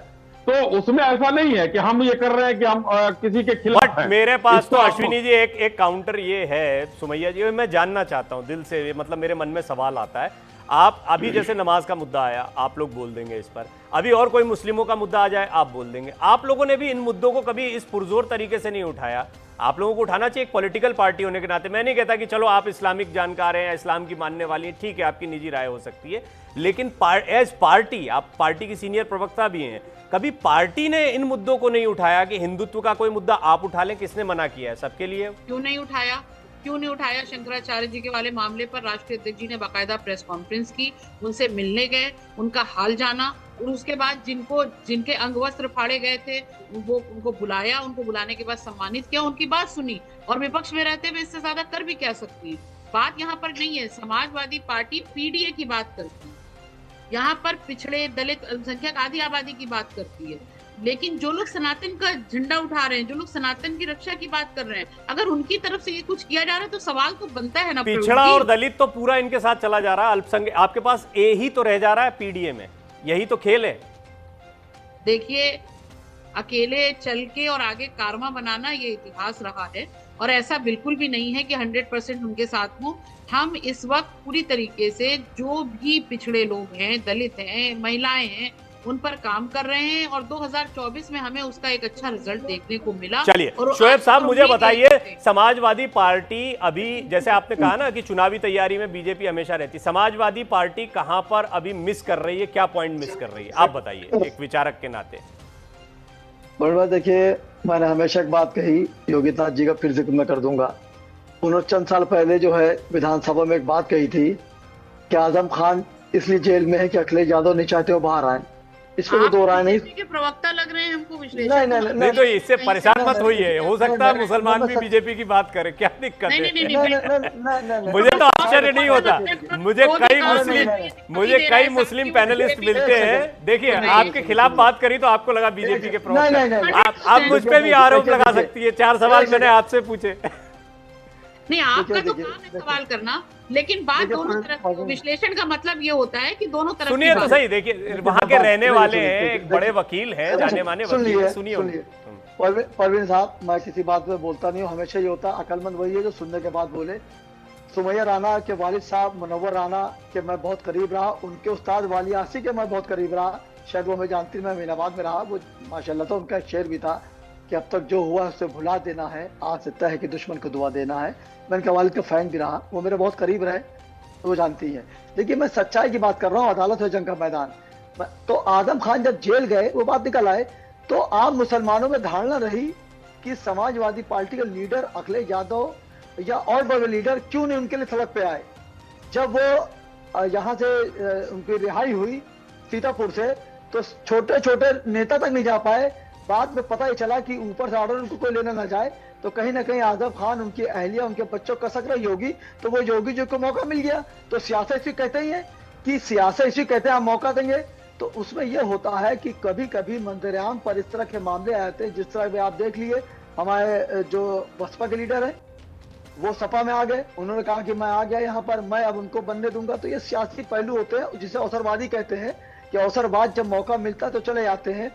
तो उसमें ऐसा नहीं है कि हम ये कर रहे हैं कि हम किसी के खिलाफ हैं। मेरे पास तो अश्विनी जी एक काउंटर ये है सुमैया जी, मैं जानना चाहता हूं दिल से, मतलब मेरे मन में सवाल आता है। आप अभी जैसे नमाज का मुद्दा आया, आप लोग बोल देंगे इस पर, अभी और कोई मुस्लिमों का मुद्दा आ जाए आप बोल देंगे। आप लोगों ने भी इन मुद्दों को कभी इस पुरजोर तरीके से नहीं उठाया। आप लोगों को उठाना चाहिए एक पॉलिटिकल पार्टी होने के नाते। मैं नहीं कहता कि चलो आप इस्लामिक जानकार हैं, इस्लाम की मानने वाली हैं, ठीक है, आपकी निजी राय हो सकती है, लेकिन एज पार्टी, आप पार्टी की सीनियर प्रवक्ता भी हैं, कभी पार्टी ने इन मुद्दों को नहीं उठाया कि हिंदुत्व का कोई मुद्दा आप उठा लें? किसने मना किया है? सबके लिए क्यों नहीं उठाया? क्यों नहीं उठाया? शंकराचार्य जी के वाले मामले पर राष्ट्रीय अध्यक्ष जी ने बाकायदा प्रेस कॉन्फ्रेंस की, उनसे मिलने गए, उनका हाल जाना, और उसके बाद जिनके अंग वस्त्र फाड़े गए थे वो उनको बुलाया, उनको बुलाने के बाद सम्मानित किया, उनकी बात सुनी। और विपक्ष में रहते हुए इससे ज्यादा कर भी क्या सकती है? बात यहाँ पर नहीं है। समाजवादी पार्टी पीडीए की बात करती है, यहाँ पर पिछड़े, दलित, अल्पसंख्यक आदि आबादी की बात करती है। लेकिन जो लोग सनातन का झंडा उठा रहे हैं, जो लोग सनातन की रक्षा की बात कर रहे हैं, अगर उनकी तरफ से ये कुछ किया जा रहा है तो सवाल तो बनता है ना। पिछड़ा और दलित तो पूरा इनके साथ चला जा रहा है, अल्पसंख्यक आपके पास ए ही तो रह जा रहा है पीडीए में, यही तो खेल है। देखिए, अकेले चल के और आगे कारवा बनाना ये इतिहास रहा है, और ऐसा बिल्कुल भी नहीं है कि 100% उनके साथ हो। हम इस वक्त पूरी तरीके से जो भी पिछड़े लोग हैं, दलित हैं, महिलाएं हैं, उन पर काम कर रहे हैं, और 2024 में हमें उसका एक अच्छा रिजल्ट देखने को मिला। चलिए शोएब साहब, मुझे बताइए, समाजवादी पार्टी अभी, जैसे आपने कहा ना कि चुनावी तैयारी में बीजेपी हमेशा रहती, समाजवादी पार्टी कहां पर अभी मिस कर रही है, क्या पॉइंट मिस कर रही है, आप बताइए एक विचारक के नाते। बड़वा, देखिए, मैंने हमेशा एक बात कही, योगी आदित्यनाथ जी का फिर जिक्र मैं कर दूंगा। उन्होंने चंद साल पहले जो है विधानसभा में एक बात कही थी कि आजम खान इसलिए जेल में है कि अखिलेश यादव नहीं चाहते वो बाहर आए। इसको तो दोहराया नहीं। के प्रवक्ता लग रहे हैं हमको विश्लेषण। नहीं तो इससे परेशान मत होइए, हो सकता है मुसलमान भी बीजेपी की बात करे, क्या दिक्कत है? मुझे तो आश्चर्य नहीं होता, मुझे कई मुस्लिम पैनलिस्ट मिलते हैं। देखिए, आपके खिलाफ बात करी तो आपको लगा बीजेपी के प्रवक्ता, आप मुझ पे भी आरोप लगा सकती है। 4 सवाल मैंने आपसे पूछे। नहीं, आपका तो काम है सवाल करना, लेकिन बात दोनों तरफ, विश्लेषण का मतलब ये होता है कि दोनों तरफ। सुनिए तो सही, देखिए वहां के रहने वाले हैं, एक बड़े वकील हैं, जाने माने वकील। सुनिए परवीन साहब, मैं किसी बात पे बोलता नहीं हूँ, हमेशा ये होता है, अकलमंद वही है जो सुनने के बाद बोले। सुमैया राणा के वालिद साहब मुनव्वर राणा के मैं बहुत करीब रहा, उनके उस्ताद वाली आसी के मैं बहुत करीब रहा, शायद वो मैं जानती, मैं अमीनाबाद में रहा। वो माशाल्लाह तो उनका एक शेर भी था कि अब तक जो हुआ उससे भुला देना है, आज से तय है कि दुश्मन को दुआ देना है। मैं उनके वालिद का फैन भी रहा, वो मेरे बहुत करीब रहे, वो जानती है। देखिए, मैं सच्चाई की बात कर रहा हूँ, अदालत है जंग का मैदान। तो आजम खान जब जेल गए, वो बात निकल आए, तो आम मुसलमानों में धारणा रही कि समाजवादी पार्टी का लीडर अखिलेश यादव या और बड़े लीडर क्यों नहीं उनके लिए सड़क पे आए। जब वो यहाँ से उनकी रिहाई हुई सीतापुर से, तो छोटे छोटे नेता तक नहीं जा पाए। बाद में पता ही चला कि ऊपर से ऑर्डर उनको कोई लेना ना जाए, तो कहीं ना कहीं आजम खान, उनकी अहलिया, उनके बच्चों का कसक रही होगी, तो वो योगी जी को मौका मिल गया। तो सियासत इसी कहते ही है कि सियासत इसी कहते हैं, आप मौका देंगे। तो उसमें यह होता है कि कभी कभी मंजरेआम पर इस तरह के मामले आते हैं, जिस तरह भी आप देख लिए, हमारे जो बसपा के लीडर है वो सपा में आ गए, उन्होंने कहा कि मैं आ गया यहाँ पर, मैं अब उनको बनने दूंगा। तो ये सियासी पहलू होते हैं, जिसे अवसरवादी कहते हैं कि अवसरवाद जब मौका मिलता है तो चले जाते हैं।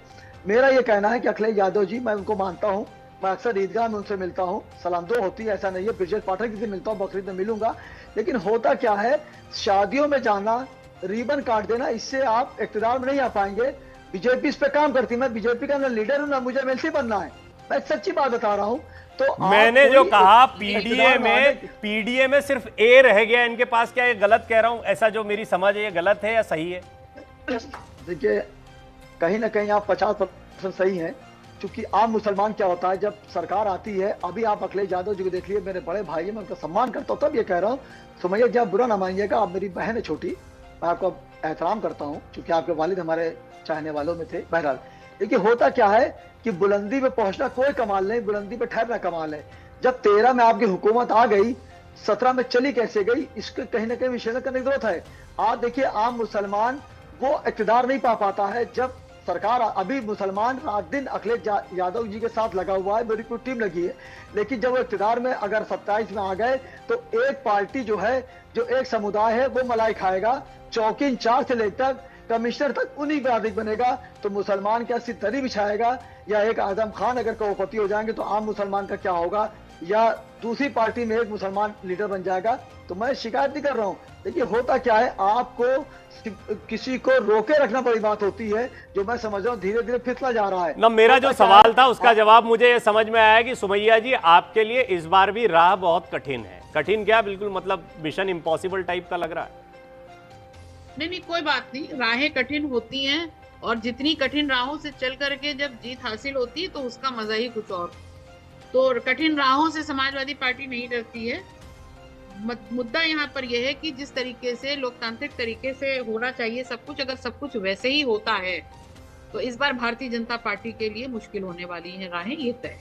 मेरा ये कहना है कि अखिलेश यादव जी, मैं उनको मानता हूँ, मैं अक्सर ईदगाह में उनसे मिलता हूँ, सलाम दो होती है, ऐसा नहीं है। ब्रिजेश पाठक जी से मिलता हूँ, बकरीद में मिलूंगा, लेकिन होता क्या है, शादियों में जाना, रिबन काट देना, इससे आप इक़्तिदार में नहीं आ पाएंगे। बीजेपी इस पे काम करती है, मैं बीजेपी का ना लीडर हूँ ना मुझे एमएलसी बनना है, मैं सच्ची बात बता रहा हूँ। तो मैंने जो कहा पीडीए में सिर्फ ए रह गया इनके पास, क्या ये गलत कह रहा हूँ? ऐसा जो मेरी समझ है, ये गलत है या सही है? देखिए, कहीं ना कहीं आप 50% सही हैं, क्योंकि आम मुसलमान क्या होता है, जब सरकार आती है, अभी आप अखिलेश यादव जी को देख लिए, मेरे बड़े भाई है, मैं उनका सम्मान करता हूँ, तब ये कह रहा हूँ, सुमैया जी आप बुरा ना मानिएगा, आप मेरी बहन है छोटी, मैं आपका एहतराम करता हूँ, क्योंकि आपके वालिद हमारे चाहने वालों में थे। बहरहाल, देखिए होता क्या है कि बुलंदी पे पहुंचना कोई कमाल नहीं, बुलंदी पे ठहरना कमाल है। जब 13 में आपकी हुकूमत आ गई, 17 में चली कैसे गई, इसके कहीं ना कहीं विश्लेषण करने की जरूरत है। आज देखिए, आम मुसलमान वो इक़्तिदार नहीं पा पाता है, जब सरकार, अभी मुसलमान रात दिन अखिलेश यादव जी के साथ लगा हुआ है, मेरी पूरी टीम लगी है, लेकिन जब वो इक़्तिदार में अगर 27 में आ गए, तो एक पार्टी जो है, जो एक समुदाय है, वो मलाई खाएगा, चौकी इंचार्ज से लेकर कमिश्नर तक उन्हीं का अधिक बनेगा। तो मुसलमान क्या सिद्धरी बिछाएगा, या एक आजम खान अगर करोड़पति हो जाएंगे तो आम मुसलमान का क्या होगा, या दूसरी पार्टी में एक मुसलमान लीडर बन जाएगा। तो मैं शिकायत नहीं कर रहा हूँ, देखिए होता क्या है, आपको किसी को रोके रखना बड़ी बात होती है, जो मैं समझ रहा हूँ धीरे धीरे फिसला जा रहा है ना। मेरा जो सवाल था उसका जवाब मुझे ये समझ में आया कि सुमैया जी, आपके लिए इस बार भी राह बहुत कठिन है। कठिन क्या, बिल्कुल मतलब मिशन इम्पॉसिबल टाइप का लग रहा है। नहीं, कोई बात नहीं, राहें कठिन होती हैं, और जितनी कठिन राहों से चल करके जब जीत हासिल होती है तो उसका मजा ही कुछ और। तो कठिन राहों से समाजवादी पार्टी नहीं डरती है। मुद्दा यहाँ पर यह है कि जिस तरीके से लोकतांत्रिक तरीके से होना चाहिए सब कुछ, अगर सब कुछ वैसे ही होता है तो इस बार भारतीय जनता पार्टी के लिए मुश्किल होने वाली है राहें, ये तय।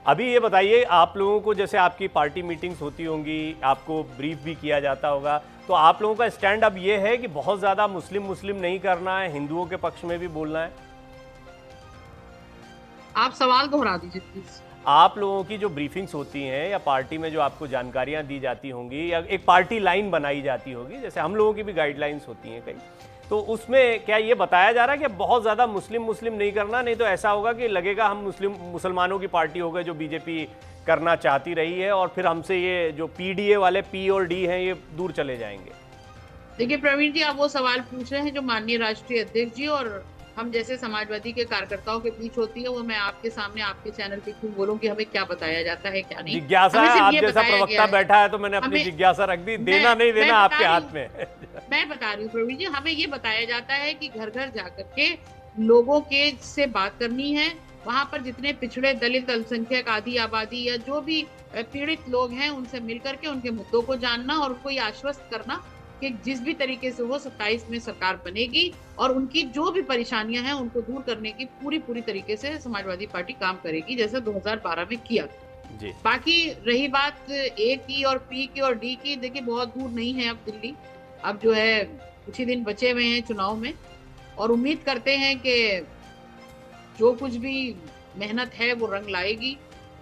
अभी ये बताइए, आप लोगों को जैसे आपकी पार्टी मीटिंग्स होती होंगी, आपको ब्रीफ भी किया जाता होगा, तो आप लोगों का स्टैंड अब ये है कि बहुत ज़्यादा मुस्लिम नहीं करना है, हिंदुओं के पक्ष में भी बोलना है? आप सवाल दोहरा दीजिए प्लीज। आप लोगों की जो ब्रीफिंग्स होती हैं या पार्टी में जो आपको जानकारियां दी जाती होंगी या एक पार्टी लाइन बनाई जाती होगी, जैसे हम लोगों की भी गाइडलाइंस होती हैं कई, तो उसमें क्या ये बताया जा रहा है कि बहुत ज़्यादा मुस्लिम नहीं करना, नहीं तो ऐसा होगा कि लगेगा हम मुसलमानों की पार्टी हो गए जो बीजेपी करना चाहती रही है और फिर हमसे ये जो पीडीए वाले पी और डी हैं ये दूर चले जाएंगे? देखिए प्रवीण जी, आप वो सवाल पूछ रहे हैं जो माननीय राष्ट्रीय अध्यक्ष जी और हम जैसे समाजवादी के कार्यकर्ताओं के बीच होती है, वो मैं आपके सामने आपके चैनल पे क्यों बोलूं कि हमें क्या बताया जाता है क्या नहीं। जिज्ञासा, आप जैसा प्रवक्ता बैठा है तो मैंने अपनी जिज्ञासा रख दी, देना नहीं देना आपके हाथ में। मैं बता रही हूँ प्रवीण जी, हमें ये बताया जाता है कि घर घर जाकर के लोगों के से बात करनी है, वहां पर जितने पिछड़े दलित अल्पसंख्यक आदि आबादी या जो भी पीड़ित लोग हैं उनसे मिलकर के उनके मुद्दों को जानना और उनको ये आश्वस्त करना कि जिस भी तरीके से वो 27 में सरकार बनेगी और उनकी जो भी परेशानियां हैं उनको दूर करने की पूरी तरीके से समाजवादी पार्टी काम करेगी, जैसा 2012 में किया जी। बाकी रही बात ए की और पी की और डी की, देखिए बहुत दूर नहीं है अब दिल्ली, अब जो है कुछ ही दिन बचे हुए हैं चुनाव में और उम्मीद करते हैं कि जो कुछ भी मेहनत है वो रंग लाएगी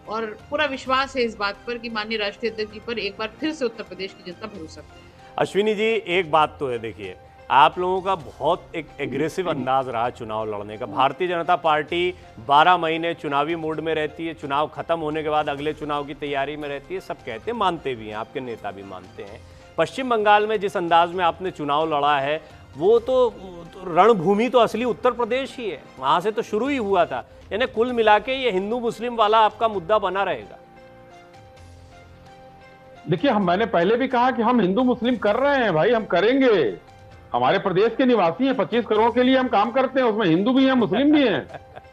और पूरा विश्वास है इस बात पर कि माननीय राष्ट्रीय अध्यक्ष जी पर एक बार फिर से उत्तर प्रदेश की जनता भरोसा करे। अश्विनी जी, एक बात तो है, देखिए आप लोगों का बहुत एक एग्रेसिव अंदाज रहा चुनाव लड़ने का। भारतीय जनता पार्टी 12 महीने चुनावी मूड में रहती है, चुनाव खत्म होने के बाद अगले चुनाव की तैयारी में रहती है, सब कहते हैं, मानते भी हैं, आपके नेता भी मानते हैं। पश्चिम बंगाल में जिस अंदाज में आपने चुनाव लड़ा है वो तो रणभूमि तो असली उत्तर प्रदेश ही है, वहां से तो शुरू ही हुआ था, यानी कुल मिला के ये हिंदू मुस्लिम वाला आपका मुद्दा बना रहेगा। देखिए, मैंने पहले भी कहा कि हम हिंदू मुस्लिम कर रहे हैं भाई, हम करेंगे, हमारे प्रदेश के निवासी हैं, 25 करोड़ के लिए हम काम करते हैं, उसमें हिंदू भी हैं, मुस्लिम भी हैं,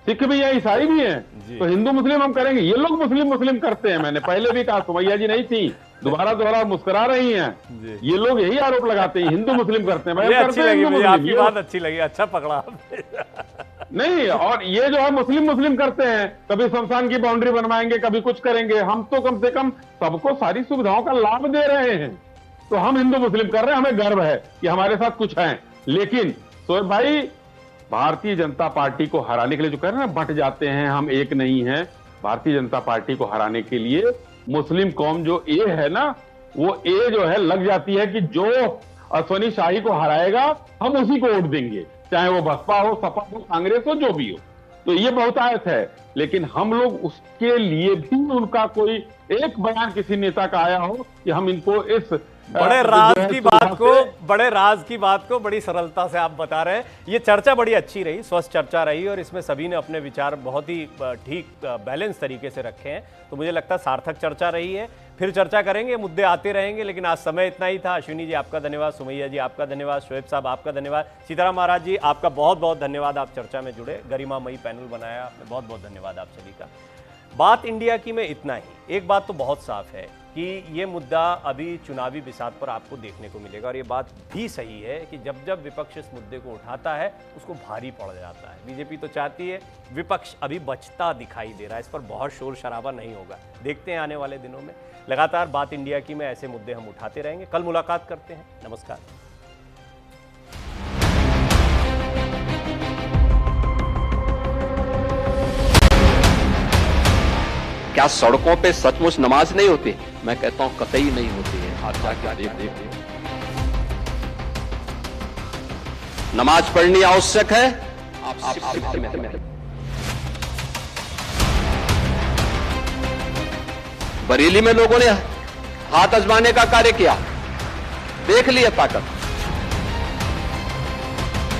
सिख भी हैं, ईसाई भी हैं, तो हिंदू मुस्लिम हम करेंगे। ये लोग मुस्लिम करते हैं, मैंने पहले भी कहा, सुमैया जी नहीं थी, दोबारा मुस्कुरा रही हैं, ये लोग यही आरोप लगाते हैं हिंदू मुस्लिम करते हैं। मुझे आपकी बात अच्छी लगी, अच्छा पकड़ा नहीं, और ये जो है मुस्लिम करते हैं, कभी शमशान की बाउंड्री बनवाएंगे, कभी कुछ करेंगे, हम तो कम से कम सबको सारी सुविधाओं का लाभ दे रहे हैं, तो हम हिंदू मुस्लिम कर रहे हैं, हमें गर्व है कि हमारे साथ कुछ है। लेकिन शोएब भाई, भारतीय जनता पार्टी को हराने के लिए जो कह रहे हैं ना, बंट जाते हैं, हम एक नहीं है, भारतीय जनता पार्टी को हराने के लिए मुस्लिम कौम जो ए है ना, वो ए जो है लग जाती है कि जो अश्वनी शाही को हराएगा हम उसी को वोट देंगे, चाहे वो बसपा हो, सपा हो, कांग्रेस हो, जो भी हो। तो ये बहुतायत है, लेकिन हम लोग उसके लिए भी उनका कोई एक बयान किसी नेता का आया हो कि हम इनको इस बड़े राज की बात को बड़ी सरलता से आप बता रहे हैं। ये चर्चा बड़ी अच्छी रही, स्वस्थ चर्चा रही और इसमें सभी ने अपने विचार बहुत ही ठीक बैलेंस तरीके से रखे हैं, तो मुझे लगता है सार्थक चर्चा रही है। फिर चर्चा करेंगे, मुद्दे आते रहेंगे, लेकिन आज समय इतना ही था। अश्विनी जी आपका धन्यवाद, सुमैया जी आपका धन्यवाद, शोएब साहब आपका धन्यवाद, सीताराम महाराज जी आपका बहुत बहुत धन्यवाद, आप चर्चा में जुड़े, गरिमामयी पैनल बनाया आपने, बहुत बहुत धन्यवाद आप सभी का। बात इंडिया की में इतना ही। एक बात तो बहुत साफ है कि ये मुद्दा अभी चुनावी बिसात पर आपको देखने को मिलेगा और ये बात भी सही है कि जब जब विपक्ष इस मुद्दे को उठाता है उसको भारी पड़ जाता है। बीजेपी तो चाहती है, विपक्ष अभी बचता दिखाई दे रहा है, इस पर बहुत शोर शराबा नहीं होगा। देखते हैं आने वाले दिनों में लगातार बात इंडिया की में ऐसे मुद्दे हम उठाते रहेंगे। कल मुलाकात करते हैं, नमस्कार। क्या सड़कों पे सचमुच नमाज नहीं होती? मैं कहता हूं कतई नहीं होती है, आप जाके देख। नमाज पढ़नी आवश्यक है, आप बरेली में लोगों ने हाथ आजमाने का कार्य किया, देख लिया ताकत।